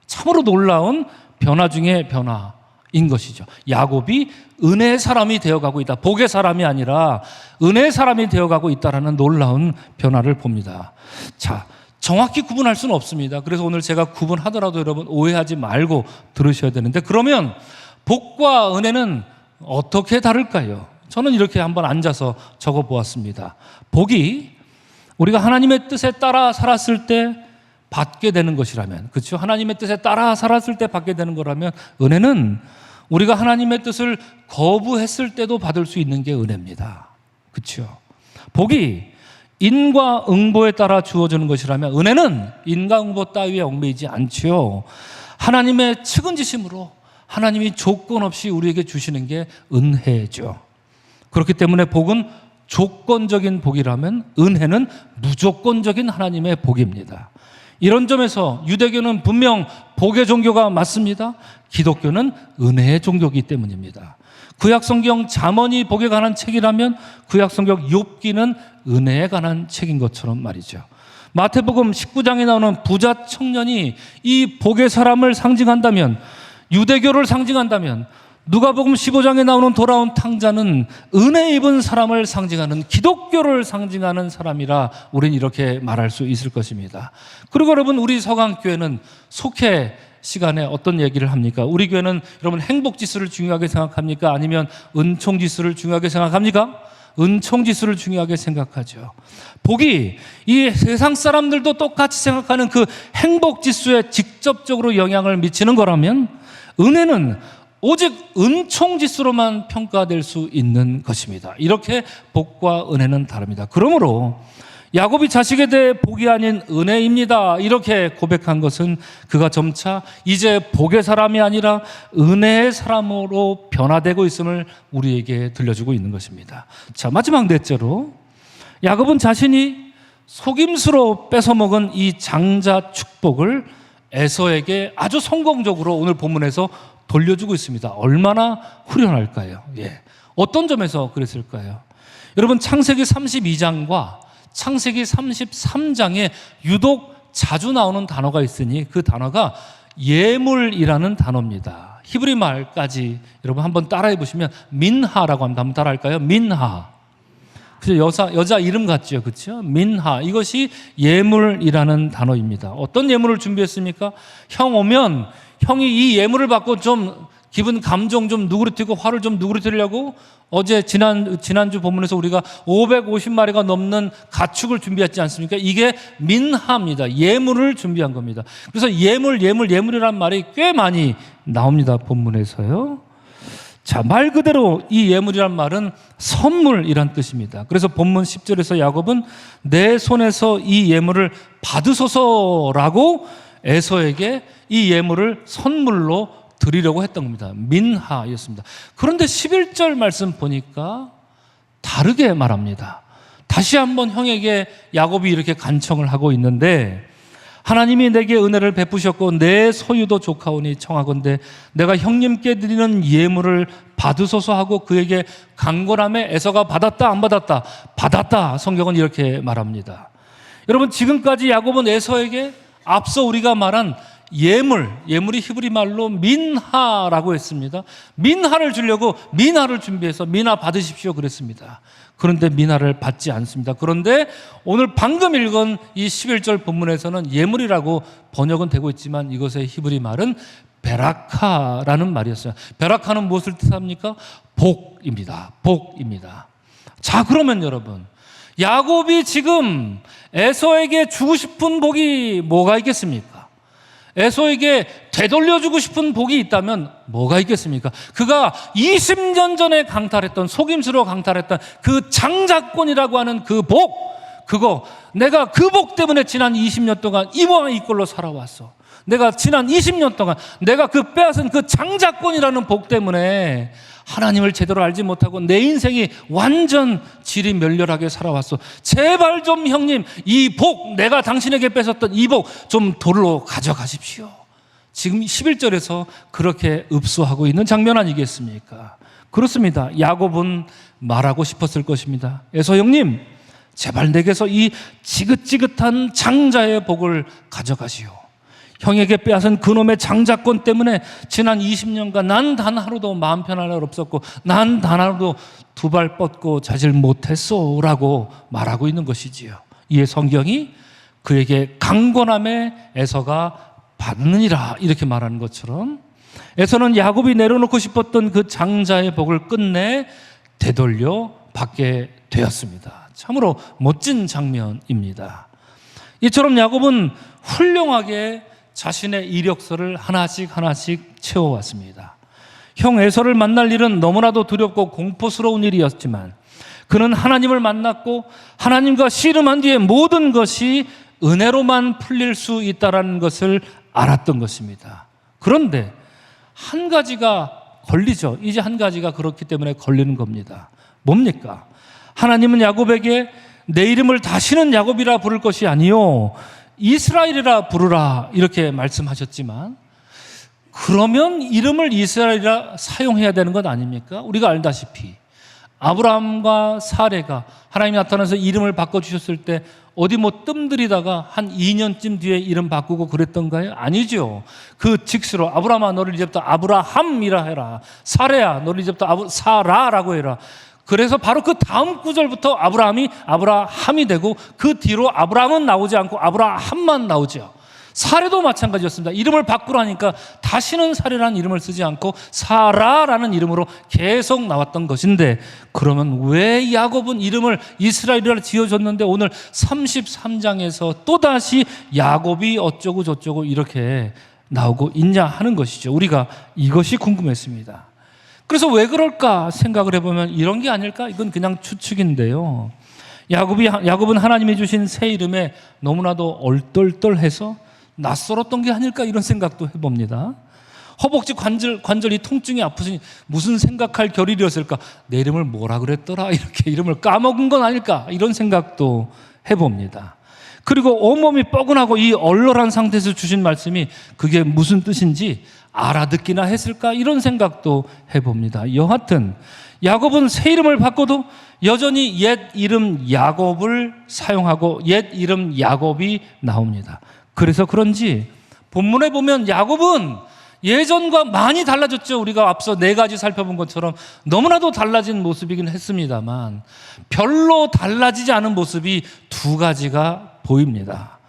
참으로 놀라운 변화 중에 변화인 것이죠. 야곱이 은혜의 사람이 되어가고 있다. 복의 사람이 아니라 은혜의 사람이 되어가고 있다는 놀라운 변화를 봅니다. 자, 정확히 구분할 수는 없습니다. 그래서 오늘 제가 구분하더라도 여러분 오해하지 말고 들으셔야 되는데, 그러면 복과 은혜는 어떻게 다를까요? 저는 이렇게 한번 앉아서 적어보았습니다. 복이 우리가 하나님의 뜻에 따라 살았을 때 받게 되는 것이라면, 그렇죠? 하나님의 뜻에 따라 살았을 때 받게 되는 거라면, 은혜는 우리가 하나님의 뜻을 거부했을 때도 받을 수 있는 게 은혜입니다. 그렇죠? 복이 인과응보에 따라 주어지는 것이라면, 은혜는 인과응보 따위에 얽매이지 않죠. 하나님의 측은지심으로 하나님이 조건 없이 우리에게 주시는 게 은혜죠. 그렇기 때문에 복은 조건적인 복이라면 은혜는 무조건적인 하나님의 복입니다. 이런 점에서 유대교는 분명 복의 종교가 맞습니다. 기독교는 은혜의 종교이기 때문입니다. 구약성경 잠언이 복에 관한 책이라면 구약성경 욥기는 은혜에 관한 책인 것처럼 말이죠. 마태복음 19장에 나오는 부자 청년이 이 복의 사람을 상징한다면, 유대교를 상징한다면, 누가복음 15장에 나오는 돌아온 탕자는 은혜 입은 사람을 상징하는, 기독교를 상징하는 사람이라 우리는 이렇게 말할 수 있을 것입니다. 그리고 여러분, 우리 서강교회는 속회 시간에 어떤 얘기를 합니까? 우리 교회는 여러분 행복지수를 중요하게 생각합니까? 아니면 은총지수를 중요하게 생각합니까? 은총지수를 중요하게 생각하죠. 복이 이 세상 사람들도 똑같이 생각하는 그 행복지수에 직접적으로 영향을 미치는 거라면, 은혜는 오직 은총지수로만 평가될 수 있는 것입니다. 이렇게 복과 은혜는 다릅니다. 그러므로 야곱이 자식에 대해 복이 아닌 은혜입니다, 이렇게 고백한 것은 그가 점차 이제 복의 사람이 아니라 은혜의 사람으로 변화되고 있음을 우리에게 들려주고 있는 것입니다. 자, 마지막 넷째로, 야곱은 자신이 속임수로 뺏어먹은 이 장자 축복을 에서에게 아주 성공적으로 오늘 본문에서 돌려주고 있습니다. 얼마나 후련할까요? 예. 어떤 점에서 그랬을까요? 여러분, 창세기 32장과 창세기 33장에 유독 자주 나오는 단어가 있으니 그 단어가 예물이라는 단어입니다. 히브리 말까지 여러분 한번 따라해 보시면 민하라고 합니다. 한번 따라할까요? 민하. 그래서 여자 이름 같죠, 그렇죠? 민하. 이것이 예물이라는 단어입니다. 어떤 예물을 준비했습니까? 형 오면 형이 이 예물을 받고 좀 기분 감정 좀 누그러뜨리고 화를 좀 누그러뜨리려고 어제 지난주 본문에서 우리가 550마리가 넘는 가축을 준비했지 않습니까? 이게 민하입니다. 예물을 준비한 겁니다. 그래서 예물이라는 말이 꽤 많이 나옵니다, 본문에서요. 자, 말 그대로 이 예물이란 말은 선물이란 뜻입니다. 그래서 본문 10절에서 야곱은 내 손에서 이 예물을 받으소서라고 에서에게 이 예물을 선물로 드리려고 했던 겁니다. 민하였습니다. 그런데 11절 말씀 보니까 다르게 말합니다. 다시 한번 형에게 야곱이 이렇게 간청을 하고 있는데, 하나님이 내게 은혜를 베푸셨고 내 소유도 조카오니 청하건대 내가 형님께 드리는 예물을 받으소서 하고 그에게 간구하매 에서가 받았다 안 받았다? 받았다. 성경은 이렇게 말합니다. 여러분, 지금까지 야곱은 에서에게 앞서 우리가 말한 예물이 히브리 말로 민하라고 했습니다. 민하를 주려고 민하를 준비해서 민하 받으십시오 그랬습니다. 그런데 민하를 받지 않습니다. 그런데 오늘 방금 읽은 이 11절 본문에서는 예물이라고 번역은 되고 있지만 이것의 히브리 말은 베라카라는 말이었어요. 베라카는 무엇을 뜻합니까? 복입니다. 복입니다. 자, 그러면 여러분, 야곱이 지금 에서에게 주고 싶은 복이 뭐가 있겠습니까? 에서에게 되돌려주고 싶은 복이 있다면 뭐가 있겠습니까? 그가 20년 전에 강탈했던, 속임수로 강탈했던 그 장자권이라고 하는 그 복, 그거 내가 그 복 때문에 지난 20년 동안 이와 이 꼴로 살아왔어. 내가 지난 20년 동안 내가 그 빼앗은 그 장자권이라는 복 때문에 하나님을 제대로 알지 못하고 내 인생이 완전 질이 멸렬하게 살아왔어. 제발 좀 형님, 이 복, 내가 당신에게 뺏었던 이 복 좀 돌로 가져가십시오. 지금 11절에서 그렇게 읍소하고 있는 장면 아니겠습니까? 그렇습니다. 야곱은 말하고 싶었을 것입니다. 에서 형님, 제발 내게서 이 지긋지긋한 장자의 복을 가져가시오. 형에게 빼앗은 그놈의 장자권 때문에 지난 20년간 난 단 하루도 마음 편할 날 없었고 난 단 하루도 두 발 뻗고 자질 못했소 라고 말하고 있는 것이지요. 이에 성경이 그에게 강권함에 에서가 받느니라 이렇게 말하는 것처럼 에서는 야곱이 내려놓고 싶었던 그 장자의 복을 끝내 되돌려 받게 되었습니다. 참으로 멋진 장면입니다. 이처럼 야곱은 훌륭하게 자신의 이력서를 하나씩 채워왔습니다. 형 에서를 만날 일은 너무나도 두렵고 공포스러운 일이었지만 그는 하나님을 만났고 하나님과 씨름한 뒤에 모든 것이 은혜로만 풀릴 수 있다는 것을 알았던 것입니다. 그런데 한 가지가 걸리죠. 이제 한 가지가 그렇기 때문에 걸리는 겁니다. 뭡니까? 하나님은 야곱에게 내 이름을 다시는 야곱이라 부를 것이 아니요 이스라엘이라 부르라 이렇게 말씀하셨지만 그러면 이름을 이스라엘이라 사용해야 되는 것 아닙니까? 우리가 알다시피 아브라함과 사레가 하나님이 나타나서 이름을 바꿔주셨을 때 어디 뭐 뜸들이다가 한 2년쯤 뒤에 이름 바꾸고 그랬던가요? 아니죠. 그 직수로 아브라함아 너를 이제부터 아브라함이라 해라. 사레야 너를 이제부터 사라라고 해라. 그래서 바로 그 다음 구절부터 아브라함이 아브라함이 되고 그 뒤로 아브라함은 나오지 않고 아브라함만 나오죠. 사례도 마찬가지였습니다. 이름을 바꾸라니까 다시는 사례라는 이름을 쓰지 않고 사라라는 이름으로 계속 나왔던 것인데, 그러면 왜 야곱은 이름을 이스라엘이라 지어줬는데 오늘 33장에서 또다시 야곱이 어쩌고 저쩌고 이렇게 나오고 있냐 하는 것이죠. 우리가 이것이 궁금했습니다. 그래서 왜 그럴까 생각을 해보면 이런 게 아닐까? 이건 그냥 추측인데요. 야곱은 하나님이 주신 새 이름에 너무나도 얼떨떨해서 낯설었던 게 아닐까 이런 생각도 해봅니다. 허벅지 관절이 통증이 아프시니 무슨 생각할 겨를이었을까? 내 이름을 뭐라 그랬더라? 이렇게 이름을 까먹은 건 아닐까? 이런 생각도 해봅니다. 그리고 온몸이 뻐근하고 이 얼얼한 상태에서 주신 말씀이 그게 무슨 뜻인지 알아듣기나 했을까? 이런 생각도 해봅니다. 여하튼 야곱은 새 이름을 바꿔도 여전히 옛 이름 야곱을 사용하고 옛 이름 야곱이 나옵니다. 그래서 그런지 본문에 보면 야곱은 예전과 많이 달라졌죠. 우리가 앞서 4가지 살펴본 것처럼 너무나도 달라진 모습이긴 했습니다만 별로 달라지지 않은 모습이 2가지가 보입니다.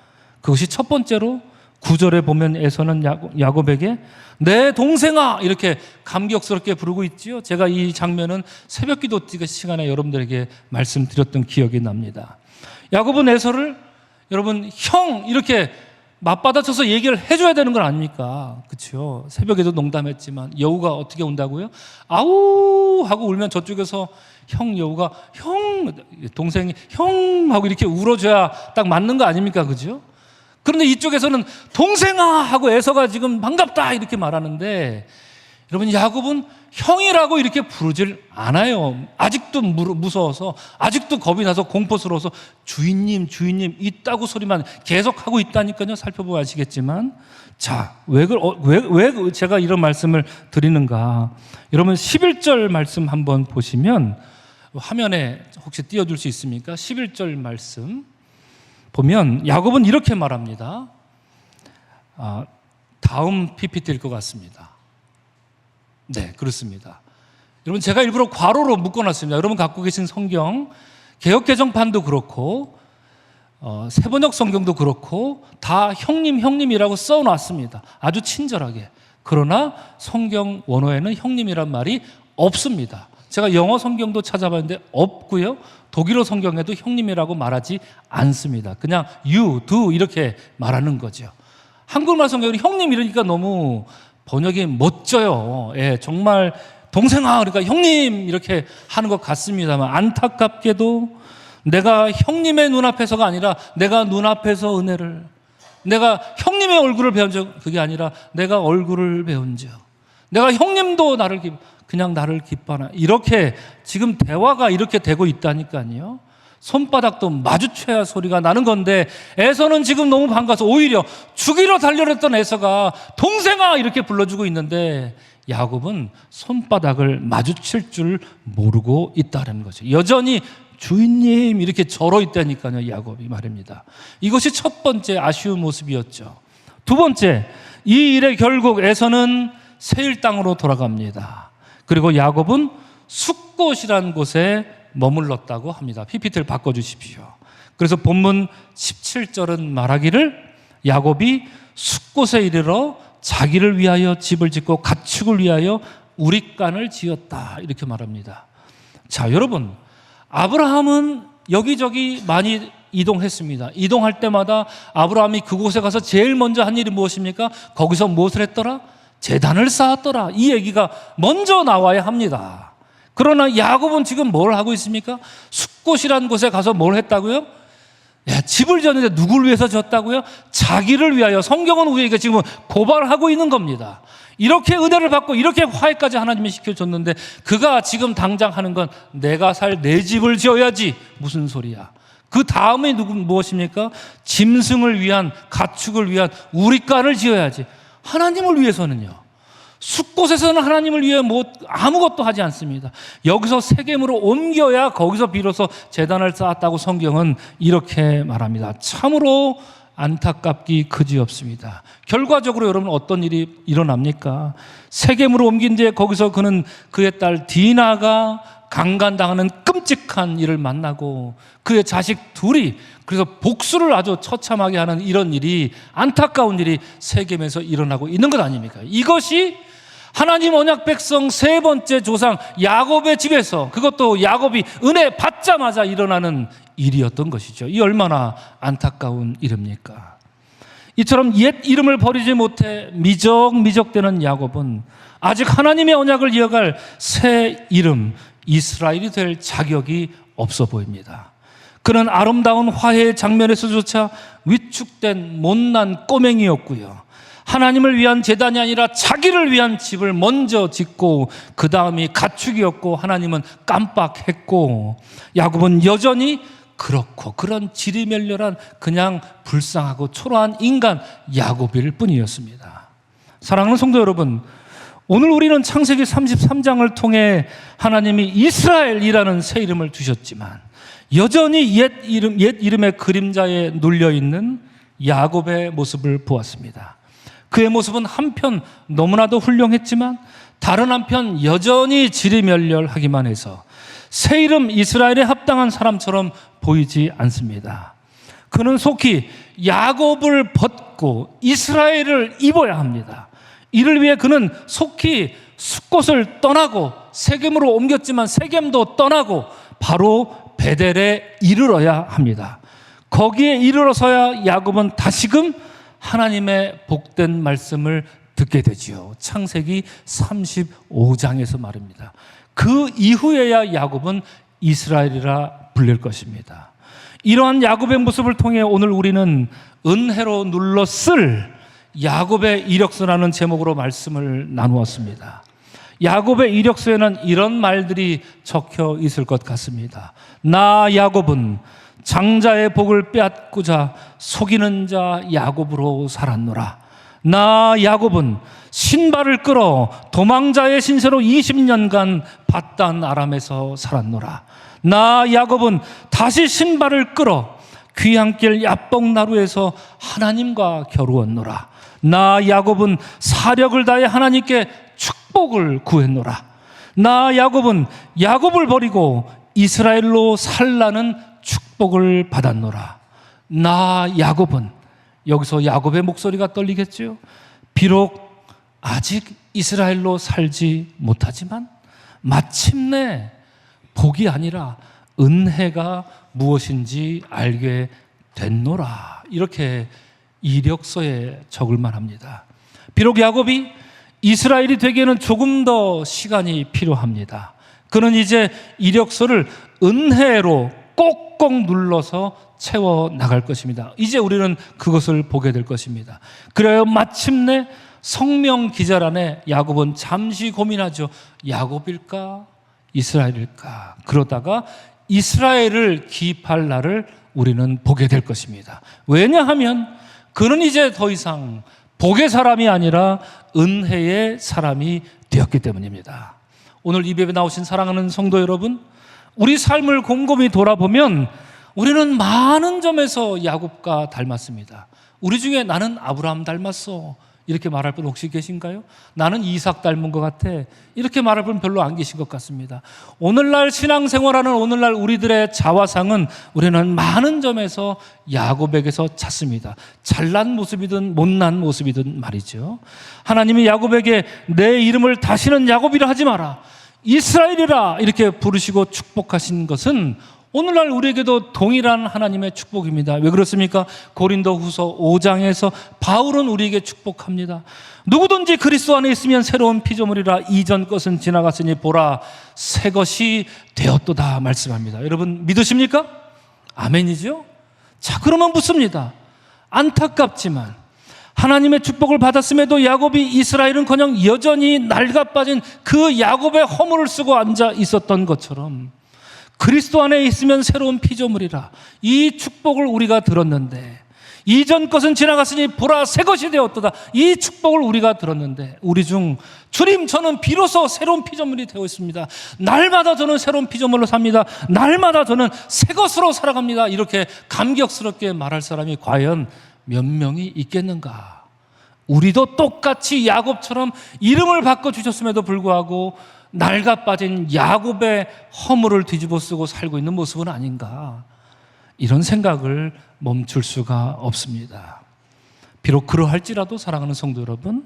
그것이 첫 번째로 9절에 보면 에서는 야곱에게 내 동생아 이렇게 감격스럽게 부르고 있지요. 제가 이 장면은 새벽기도 시간에 여러분들에게 말씀드렸던 기억이 납니다. 야곱은 에서를 여러분 형 이렇게 맞받아쳐서 얘기를 해줘야 되는 건 아닙니까? 그렇죠? 새벽에도 농담했지만 여우가 어떻게 운다고요? 아우 하고 울면 저쪽에서 여우가 형 동생이 형 하고 이렇게 울어줘야 딱 맞는 거 아닙니까? 그죠? 그런데 이쪽에서는 동생아 하고 에서가 지금 반갑다 이렇게 말하는데 여러분 야곱은 형이라고 이렇게 부르질 않아요. 아직도 무서워서 아직도 겁이 나서 공포스러워서 주인님 있다고 소리만 계속하고 있다니까요. 살펴보면 아시겠지만 자, 왜 제가 이런 말씀을 드리는가. 여러분 11절 말씀 한번 보시면 화면에 혹시 띄워줄 수 있습니까? 11절 말씀 보면 야곱은 이렇게 말합니다. 다음 PPT일 것 같습니다. 네, 그렇습니다. 여러분 제가 일부러 괄호로 묶어놨습니다. 여러분 갖고 계신 성경 개역개정판도 그렇고 세번역 성경도 그렇고 다 형님이라고 써놨습니다. 아주 친절하게. 그러나 성경 원어에는 형님이란 말이 없습니다. 제가 영어 성경도 찾아봤는데 없고요. 독일어 성경에도 형님이라고 말하지 않습니다. 그냥 you, do 이렇게 말하는 거죠. 한국말 성경은 형님 이러니까 너무 번역이 멋져요. 예, 정말 동생아 그러니까 형님 이렇게 하는 것 같습니다만 안타깝게도 내가 형님의 눈앞에서가 아니라 내가 눈앞에서 은혜를 내가 형님의 얼굴을 배운 적 그게 아니라 내가 얼굴을 배운 적 내가 형님도 그냥 나를 기뻐하나 이렇게 지금 대화가 이렇게 되고 있다니까요. 손바닥도 마주쳐야 소리가 나는 건데 에서는 지금 너무 반가워서 오히려 죽이러 달려랬던 에서가 동생아 이렇게 불러주고 있는데 야곱은 손바닥을 마주칠 줄 모르고 있다는 거죠. 여전히 주인님 이렇게 절어 있다니까요. 야곱이 말입니다. 이것이 첫 번째 아쉬운 모습이었죠. 두 번째, 이 일의 결국 에서는 세일 땅으로 돌아갑니다. 그리고 야곱은 숫곳이라는 곳에 머물렀다고 합니다. PPT를 바꿔주십시오. 그래서 본문 17절은 말하기를 야곱이 숫곳에 이르러 자기를 위하여 집을 짓고 가축을 위하여 우릿간을 지었다 이렇게 말합니다. 자, 여러분 아브라함은 여기저기 많이 이동했습니다. 이동할 때마다 아브라함이 그곳에 가서 제일 먼저 한 일이 무엇입니까? 거기서 무엇을 했더라? 제단을 쌓았더라. 이 얘기가 먼저 나와야 합니다. 그러나 야곱은 지금 뭘 하고 있습니까? 숫곳이라는 곳에 가서 뭘 했다고요? 집을 지었는데 누구를 위해서 지었다고요? 자기를 위하여. 성경은 우리에게 지금 고발하고 있는 겁니다. 이렇게 은혜를 받고 이렇게 화해까지 하나님이 시켜줬는데 그가 지금 당장 하는 건 내가 살 내 집을 지어야지. 무슨 소리야? 그 다음에 무엇입니까? 짐승을 위한 가축을 위한 우릿간을 지어야지. 하나님을 위해서는요. 숫곳에서는 하나님을 위해 아무것도 하지 않습니다. 여기서 세겜으로 옮겨야 거기서 비로소 제단을 쌓았다고 성경은 이렇게 말합니다. 참으로 안타깝기 그지없습니다. 결과적으로 여러분 어떤 일이 일어납니까? 세겜으로 옮긴 뒤에 거기서 그는 그의 딸 디나가 강간당하는 끔찍한 일을 만나고 그의 자식 둘이 그래서 복수를 아주 처참하게 하는 이런 일이, 안타까운 일이 세겜에서 일어나고 있는 것 아닙니까? 이것이 하나님 언약 백성 세 번째 조상 야곱의 집에서, 그것도 야곱이 은혜 받자마자 일어나는 일이었던 것이죠. 이 얼마나 안타까운 일입니까? 이처럼 옛 이름을 버리지 못해 미적미적되는 야곱은 아직 하나님의 언약을 이어갈 새 이름 이스라엘이 될 자격이 없어 보입니다. 그는 아름다운 화해의 장면에서조차 위축된 못난 꼬맹이였고요. 하나님을 위한 제단이 아니라 자기를 위한 집을 먼저 짓고 그 다음이 가축이었고 하나님은 깜빡했고, 야곱은 여전히 그렇고 그런 지리멸렬한 그냥 불쌍하고 초라한 인간 야곱일 뿐이었습니다. 사랑하는 성도 여러분, 오늘 우리는 창세기 33장을 통해 하나님이 이스라엘이라는 새 이름을 주셨지만 여전히 옛 이름의 그림자에 눌려있는 야곱의 모습을 보았습니다. 그의 모습은 한편 너무나도 훌륭했지만 다른 한편 여전히 지리멸렬하기만 해서 새 이름 이스라엘에 합당한 사람처럼 보이지 않습니다. 그는 속히 야곱을 벗고 이스라엘을 입어야 합니다. 이를 위해 그는 속히 숫곳을 떠나고 세겜으로 옮겼지만 세겜도 떠나고 바로 베델에 이르러야 합니다. 거기에 이르러서야 야곱은 다시금 하나님의 복된 말씀을 듣게 되지요. 창세기 35장에서 말입니다. 그 이후에야 야곱은 이스라엘이라 불릴 것입니다. 이러한 야곱의 모습을 통해 오늘 우리는 은혜로 눌러 쓸 야곱의 이력서라는 제목으로 말씀을 나누었습니다. 야곱의 이력서에는 이런 말들이 적혀 있을 것 같습니다. 나 야곱은 장자의 복을 빼앗고자 속이는 자 야곱으로 살았노라. 나 야곱은 신발을 끌어 도망자의 신세로 20년간 밧단 아람에서 살았노라. 나 야곱은 다시 신발을 끌어 귀향길 야복나루에서 하나님과 겨루었노라. 나 야곱은 사력을 다해 하나님께 축복을 구했노라. 나 야곱은 야곱을 버리고 이스라엘로 살라는 축복을 받았노라. 나 야곱은, 여기서 야곱의 목소리가 떨리겠지요. 비록 아직 이스라엘로 살지 못하지만 마침내 복이 아니라 은혜가 무엇인지 알게 됐노라. 이렇게 이력서에 적을 만합니다. 비록 야곱이 이스라엘이 되기에는 조금 더 시간이 필요합니다. 그는 이제 이력서를 은혜로 꼭꼭 눌러서 채워 나갈 것입니다. 이제 우리는 그것을 보게 될 것입니다. 그래야 마침내 성명 기자란에 야곱은 잠시 고민하죠. 야곱일까? 이스라엘일까? 그러다가 이스라엘을 기입할 날을 우리는 보게 될 것입니다. 왜냐하면 그는 이제 더 이상 복의 사람이 아니라 은혜의 사람이 되었기 때문입니다. 오늘 이 예배에 나오신 사랑하는 성도 여러분, 우리 삶을 곰곰이 돌아보면 우리는 많은 점에서 야곱과 닮았습니다. 우리 중에 나는 아브라함 닮았어, 이렇게 말할 분 혹시 계신가요? 나는 이삭 닮은 것 같아, 이렇게 말할 분 별로 안 계신 것 같습니다. 오늘날 신앙생활하는 오늘날 우리들의 자화상은 우리는 많은 점에서 야곱에게서 찾습니다. 잘난 모습이든 못난 모습이든 말이죠. 하나님이 야곱에게 내 이름을 다시는 야곱이라 하지 마라, 이스라엘이라 이렇게 부르시고 축복하신 것은 오늘날 우리에게도 동일한 하나님의 축복입니다. 왜 그렇습니까? 고린도후서 5장에서 바울은 우리에게 축복합니다. 누구든지 그리스도 안에 있으면 새로운 피조물이라, 이전 것은 지나갔으니 보라 새 것이 되었도다 말씀합니다. 여러분 믿으십니까? 아멘이죠? 자, 그러면 묻습니다. 안타깝지만 하나님의 축복을 받았음에도 야곱이 이스라엘은커녕 여전히 낡아빠진 그 야곱의 허물을 쓰고 앉아 있었던 것처럼 그리스도 안에 있으면 새로운 피조물이라, 이 축복을 우리가 들었는데 이전 것은 지나갔으니 보라 새 것이 되었도다. 이 축복을 우리가 들었는데 우리 중 주님 저는 비로소 새로운 피조물이 되어 있습니다. 날마다 저는 새로운 피조물로 삽니다. 날마다 저는 새 것으로 살아갑니다. 이렇게 감격스럽게 말할 사람이 과연 몇 명이 있겠는가? 우리도 똑같이 야곱처럼 이름을 바꿔주셨음에도 불구하고 낡아 빠진 야곱의 허물을 뒤집어 쓰고 살고 있는 모습은 아닌가? 이런 생각을 멈출 수가 없습니다. 비록 그러할지라도 사랑하는 성도 여러분,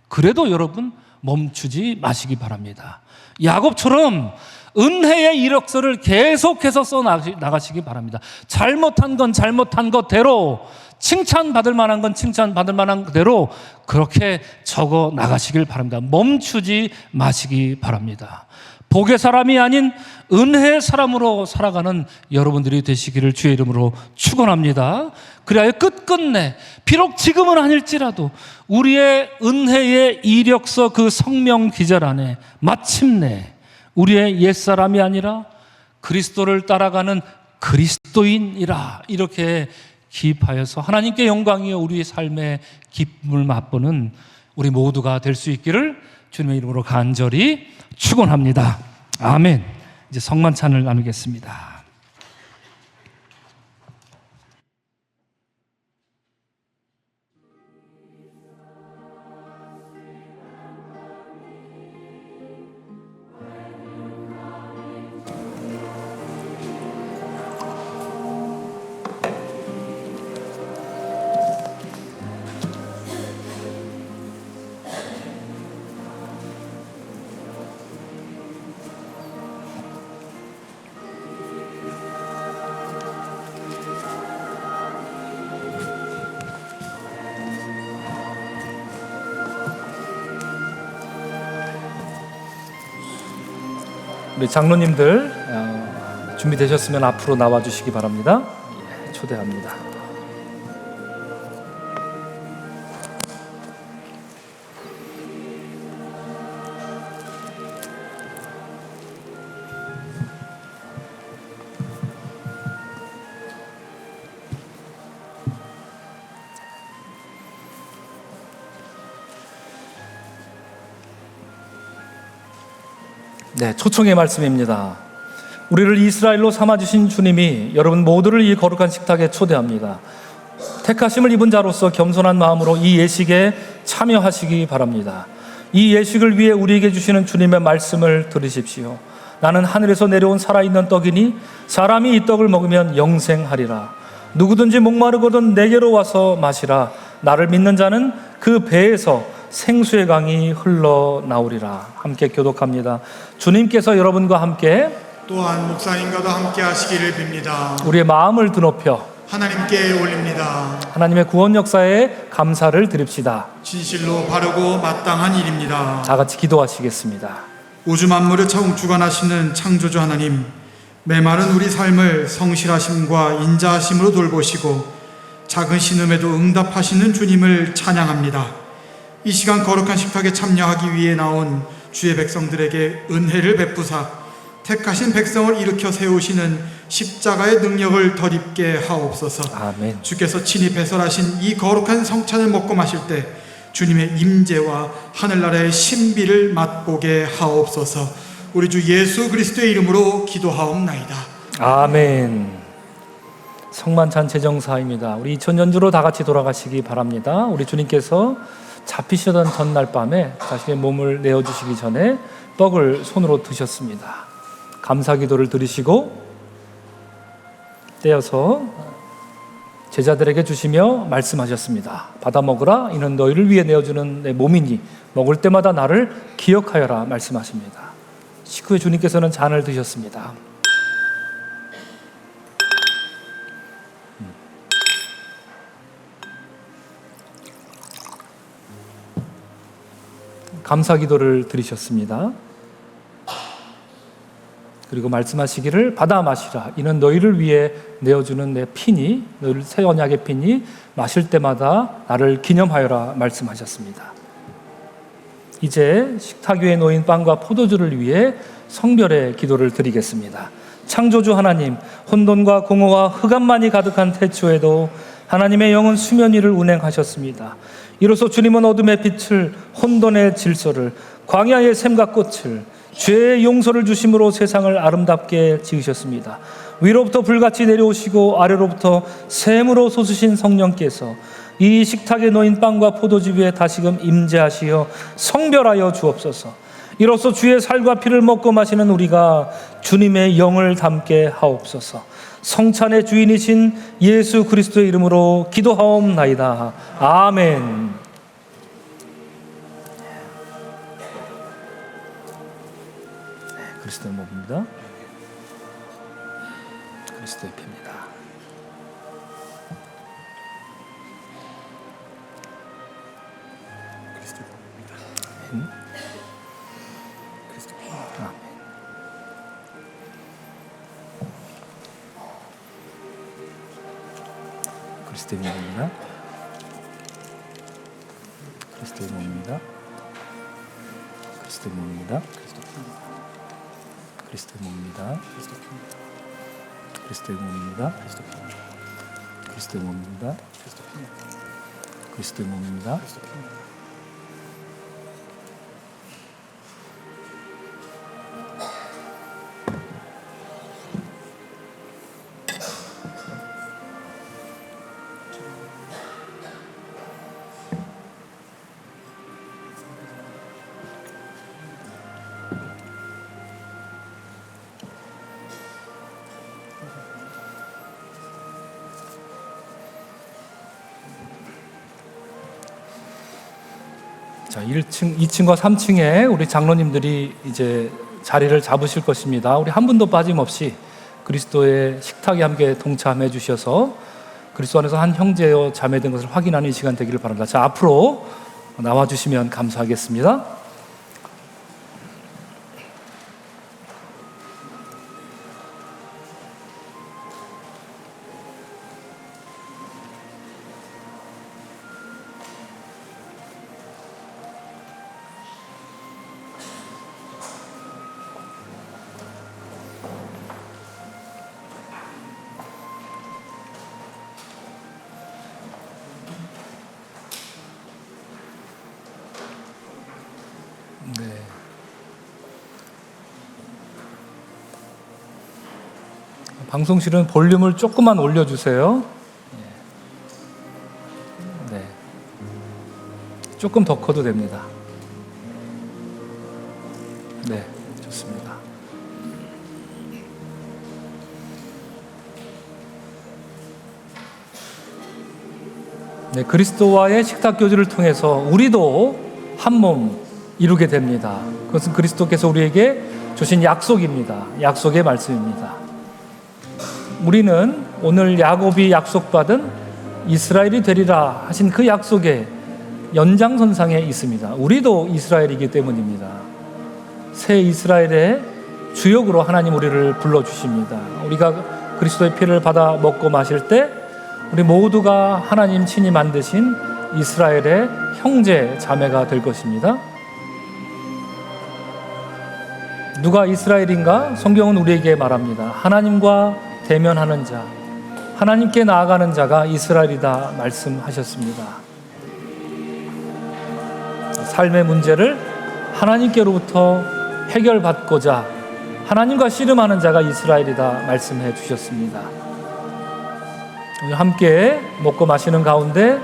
그래도 여러분 멈추지 마시기 바랍니다. 야곱처럼 은혜의 이력서를 계속해서 써나가시기 바랍니다. 잘못한 건 잘못한 것대로, 칭찬받을 만한 건 칭찬받을 만한 그대로 그렇게 적어 나가시길 바랍니다. 멈추지 마시기 바랍니다. 복의 사람이 아닌 은혜의 사람으로 살아가는 여러분들이 되시기를 주의 이름으로 축원합니다. 그리하여 끝끝내 비록 지금은 아닐지라도 우리의 은혜의 이력서 그 성명 기절 안에 마침내 우리의 옛사람이 아니라 그리스도를 따라가는 그리스도인이라 이렇게 기입하여서 하나님께 영광이요 우리의 삶의 기쁨을 맛보는 우리 모두가 될 수 있기를 주님의 이름으로 간절히 축원합니다. 아멘. 이제 성만찬을 나누겠습니다. 우리 장로님들 준비되셨으면 앞으로 나와주시기 바랍니다. 초대합니다. 네, 초청의 말씀입니다. 우리를 이스라엘로 삼아주신 주님이 여러분 모두를 이 거룩한 식탁에 초대합니다. 택하심을 입은 자로서 겸손한 마음으로 이 예식에 참여하시기 바랍니다. 이 예식을 위해 우리에게 주시는 주님의 말씀을 들으십시오. 나는 하늘에서 내려온 살아있는 떡이니 사람이 이 떡을 먹으면 영생하리라. 누구든지 목마르거든 내게로 와서 마시라. 나를 믿는 자는 그 배에서 생수의 강이 흘러나오리라. 함께 교독합니다. 주님께서 여러분과 함께 또한 목사님과도 함께 하시기를 빕니다. 우리의 마음을 드높여 하나님께 올립니다. 하나님의 구원 역사에 감사를 드립시다. 진실로 바르고 마땅한 일입니다. 다 같이 기도하시겠습니다. 우주 만물을 차ung 주관하시는 창조주 하나님, 메마른 우리 삶을 성실하심과 인자하심으로 돌보시고 작은 신음에도 응답하시는 주님을 찬양합니다. 이 시간 거룩한 식탁에 참여하기 위해 나온 주의 백성들에게 은혜를 베푸사 택하신 백성을 일으켜 세우시는 십자가의 능력을 덧입게 하옵소서. 아멘. 주께서 친히 배설하신 이 거룩한 성찬을 먹고 마실 때 주님의 임재와 하늘나라의 신비를 맛보게 하옵소서. 우리 주 예수 그리스도의 이름으로 기도하옵나이다. 아멘. 성만찬 제정사입니다. 우리 2000년주로 다 같이 돌아가시기 바랍니다. 우리 주님께서 잡히시던 전날 밤에 자신의 몸을 내어주시기 전에 떡을 손으로 드셨습니다. 감사기도를 드리시고 떼어서 제자들에게 주시며 말씀하셨습니다. 받아 먹으라. 이는 너희를 위해 내어주는 내 몸이니 먹을 때마다 나를 기억하여라 말씀하십니다. 식후에 주님께서는 잔을 드셨습니다. 감사기도를 드리셨습니다. 그리고 말씀하시기를 받아 마시라. 이는 너희를 위해 내어주는 내 피니, 너희를 새 언약의 피니 마실 때마다 나를 기념하여라 말씀하셨습니다. 이제 식탁 위에 놓인 빵과 포도주를 위해 성별의 기도를 드리겠습니다. 창조주 하나님, 혼돈과 공허와 흑암만이 가득한 태초에도 하나님의 영은 수면 위를 운행하셨습니다. 이로써 주님은 어둠의 빛을, 혼돈의 질서를, 광야의 샘과 꽃을, 죄의 용서를 주심으로 세상을 아름답게 지으셨습니다. 위로부터 불같이 내려오시고 아래로부터 샘으로 솟으신 성령께서 이 식탁에 놓인 빵과 포도주 위에 다시금 임재하시어 성별하여 주옵소서. 이로써 주의 살과 피를 먹고 마시는 우리가 주님의 영을 담게 하옵소서. 성찬의 주인이신 예수 그리스도의 이름으로 기도하옵나이다. 아멘. 그리스도의 몸입니다. 그리스도의 피입니다. 그리스도의 몸입니다. 그리스도의 몸입니다. 그리스도의 몸입니다. 그리스도의 몸입니다. 그리스도의 몸입니다. 그리스도의 몸입니다. 그리스도의 몸입니다. 자, 1층, 2층과 3층에 우리 장로님들이 이제 자리를 잡으실 것입니다. 우리 한 분도 빠짐없이 그리스도의 식탁에 함께 동참해 주셔서 그리스도 안에서 한 형제요 자매된 것을 확인하는 이 시간 되기를 바랍니다. 자, 앞으로 나와 주시면 감사하겠습니다. 네. 방송실은 볼륨을 조금만 올려주세요. 네. 조금 더 커도 됩니다. 네, 좋습니다. 네, 그리스도와의 식탁 교제를 통해서 우리도 한 몸 이루게 됩니다. 그것은 그리스도께서 우리에게 주신 약속입니다. 약속의 말씀입니다. 우리는 오늘 야곱이 약속받은 이스라엘이 되리라 하신 그 약속의 연장선상에 있습니다. 우리도 이스라엘이기 때문입니다. 새 이스라엘의 주역으로 하나님 우리를 불러주십니다. 우리가 그리스도의 피를 받아 먹고 마실 때 우리 모두가 하나님 친히 만드신 이스라엘의 형제 자매가 될 것입니다. 누가 이스라엘인가? 성경은 우리에게 말합니다. 하나님과 대면하는 자, 하나님께 나아가는 자가 이스라엘이다 말씀하셨습니다. 삶의 문제를 하나님께로부터 해결받고자 하나님과 씨름하는 자가 이스라엘이다 말씀해 주셨습니다. 오늘 함께 먹고 마시는 가운데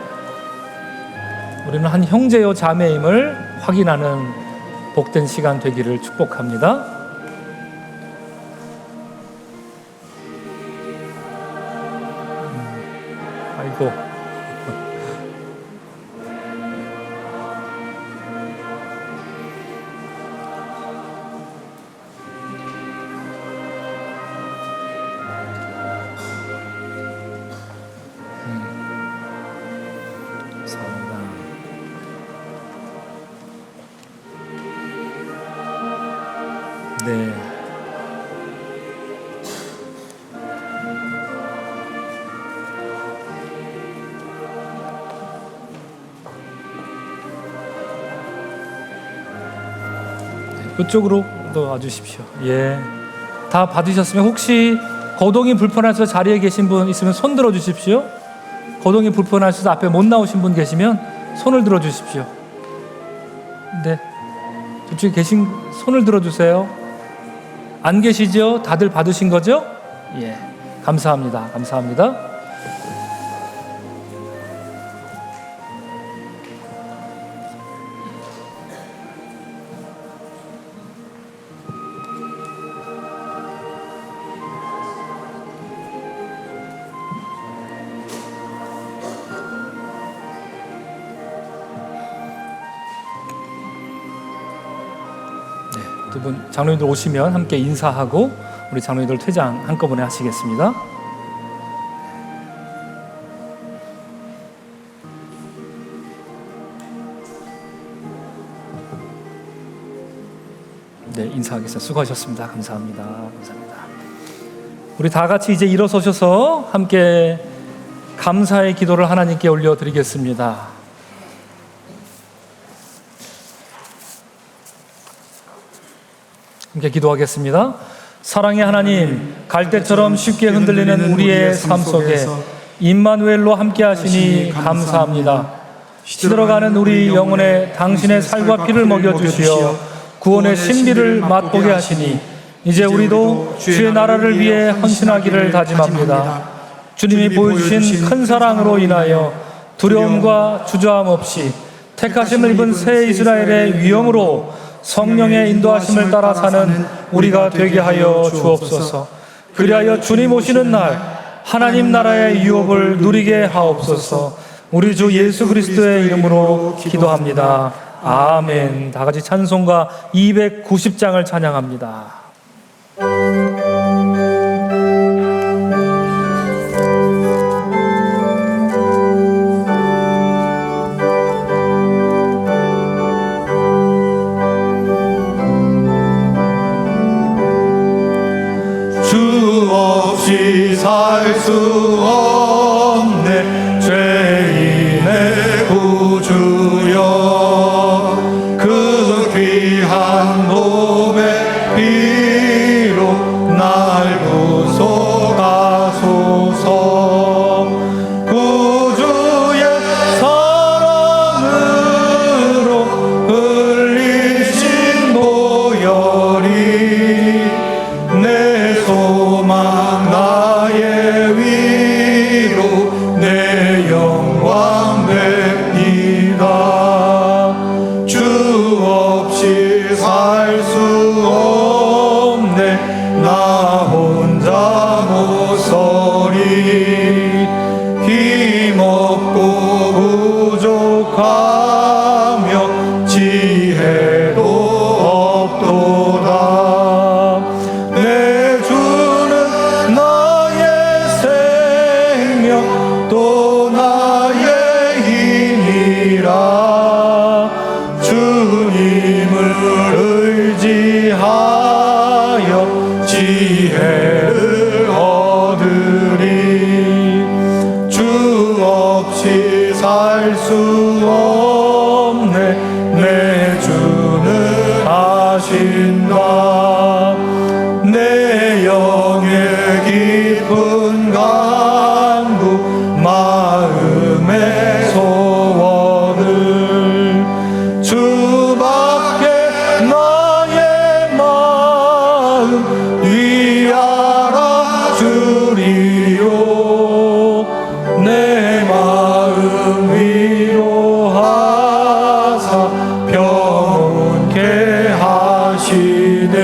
우리는 한 형제요 자매임을 확인하는 복된 시간 되기를 축복합니다. 아이고. 네. 그쪽으로 와주십시오. 예. 다 받으셨으면 혹시 거동이 불편해서 자리에 계신 분 있으면 손 들어 주십시오. 거동이 불편하셔서 앞에 못 나오신 분 계시면 손을 들어 주십시오. 네, 저쪽에 계신 손을 들어 주세요. 안 계시죠? 다들 받으신 거죠? 예, 감사합니다. 감사합니다. 두 분 장로님들 오시면 함께 인사하고 우리 장로님들 퇴장 한꺼번에 하시겠습니다. 네, 인사하겠습니다. 수고하셨습니다. 감사합니다. 감사합니다. 우리 다 같이 이제 일어서셔서 함께 감사의 기도를 하나님께 올려드리겠습니다. 함께 기도하겠습니다. 사랑의 하나님, 갈대처럼 쉽게 흔들리는 우리의 삶 속에 임마누엘로 함께 하시니 감사합니다. 시들어가는 우리 영혼에 당신의 살과 피를 먹여주시어 구원의 신비를 맛보게 하시니 이제 우리도 주의 나라를 위해 헌신하기를 다짐합니다. 주님이 보여주신 큰 사랑으로 인하여 두려움과 주저함 없이 택하심을 입은 새 이스라엘의 위엄으로 성령의 인도하심을 따라 사는 우리가 되게 하여 주옵소서. 그리하여 주님 오시는 날 하나님 나라의 유업을 누리게 하옵소서. 우리 주 예수 그리스도의 이름으로 기도합니다. 아멘. 다 같이 찬송가 290장을 찬양합니다. 살 수 없네 죄인의 구주여 그 귀한 몸의 피로 날 구속하소서. 구주의 사랑으로 흘리신 보혈이 내 소망 나의 위로 내 영광 됩니다. 주 없이 살 수 없네 나 혼자 못 서리. 힘없고 부족하며 지혜도 없도다. 내 주는 나의 생명 또 나의 힘이라. 주님을 의지하여 지혜를 얻으리. 주 없이 살 수 없네 내 주는 아신다. 내 영의 깊은 간구 마음의 소원을 주밖에 나의 마음 위하라 주리요. 내 마음 위로하사 평온케 하시네.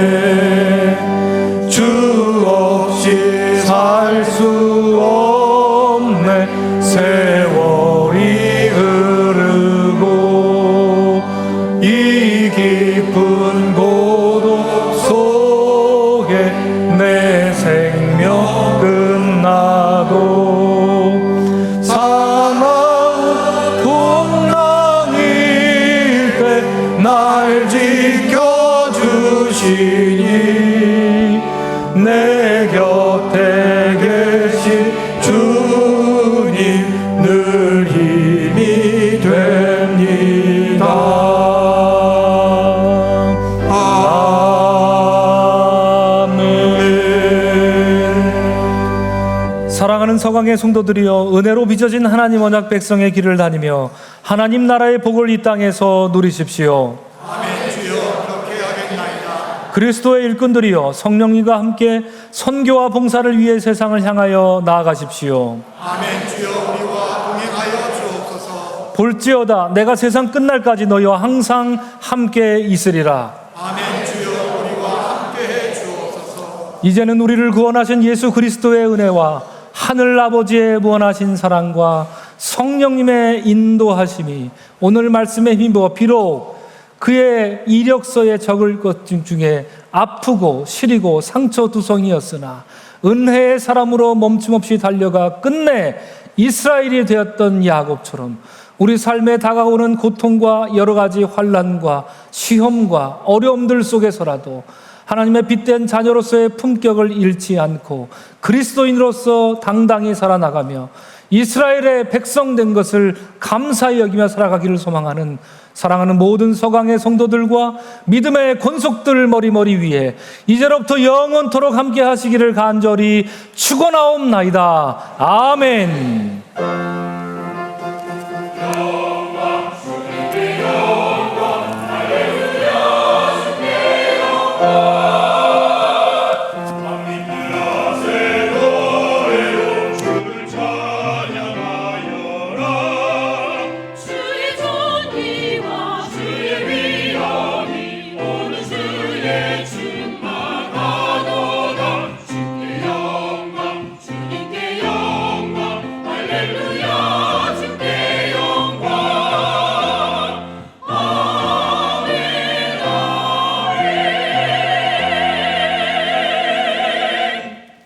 주 없이 살 수 없네 세월이 흐르고 이 깊은 고독 속에 내 생명 끝나도 사나운 풍랑일 때 날 지켜주시니 내 곁에 계신 주님 늘 힘이 됩니다. 아멘. 사랑하는 서강의 성도들이여 은혜로 빚어진 하나님 언약 백성의 길을 다니며 하나님 나라의 복을 이 땅에서 누리십시오. 아멘. 주여 그렇게 하겠나이다. 그리스도의 일꾼들이여 성령님과 함께 선교와 봉사를 위해 세상을 향하여 나아가십시오. 아멘. 주여 우리와 동행하여 주옵소서. 볼지어다 내가 세상 끝날까지 너희와 항상 함께 있으리라. 아멘. 주여 우리와 함께해 주옵소서. 이제는 우리를 구원하신 예수 그리스도의 은혜와 하늘 아버지의 무한하신 사랑과 성령님의 인도하심이 오늘 말씀에 힘입어 비록 그의 이력서에 적을 것 중에 아프고 시리고 상처두성이었으나 은혜의 사람으로 멈춤없이 달려가 끝내 이스라엘이 되었던 야곱처럼 우리 삶에 다가오는 고통과 여러 가지 환난과 시험과 어려움들 속에서라도 하나님의 빛된 자녀로서의 품격을 잃지 않고 그리스도인으로서 당당히 살아나가며 이스라엘의 백성된 것을 감사히 여기며 살아가기를 소망하는 사랑하는 모든 서강의 성도들과 믿음의 권속들 머리머리 위에 이제로부터 영원토록 함께 하시기를 간절히 축원하옵나이다. 아멘. 주의 존귀와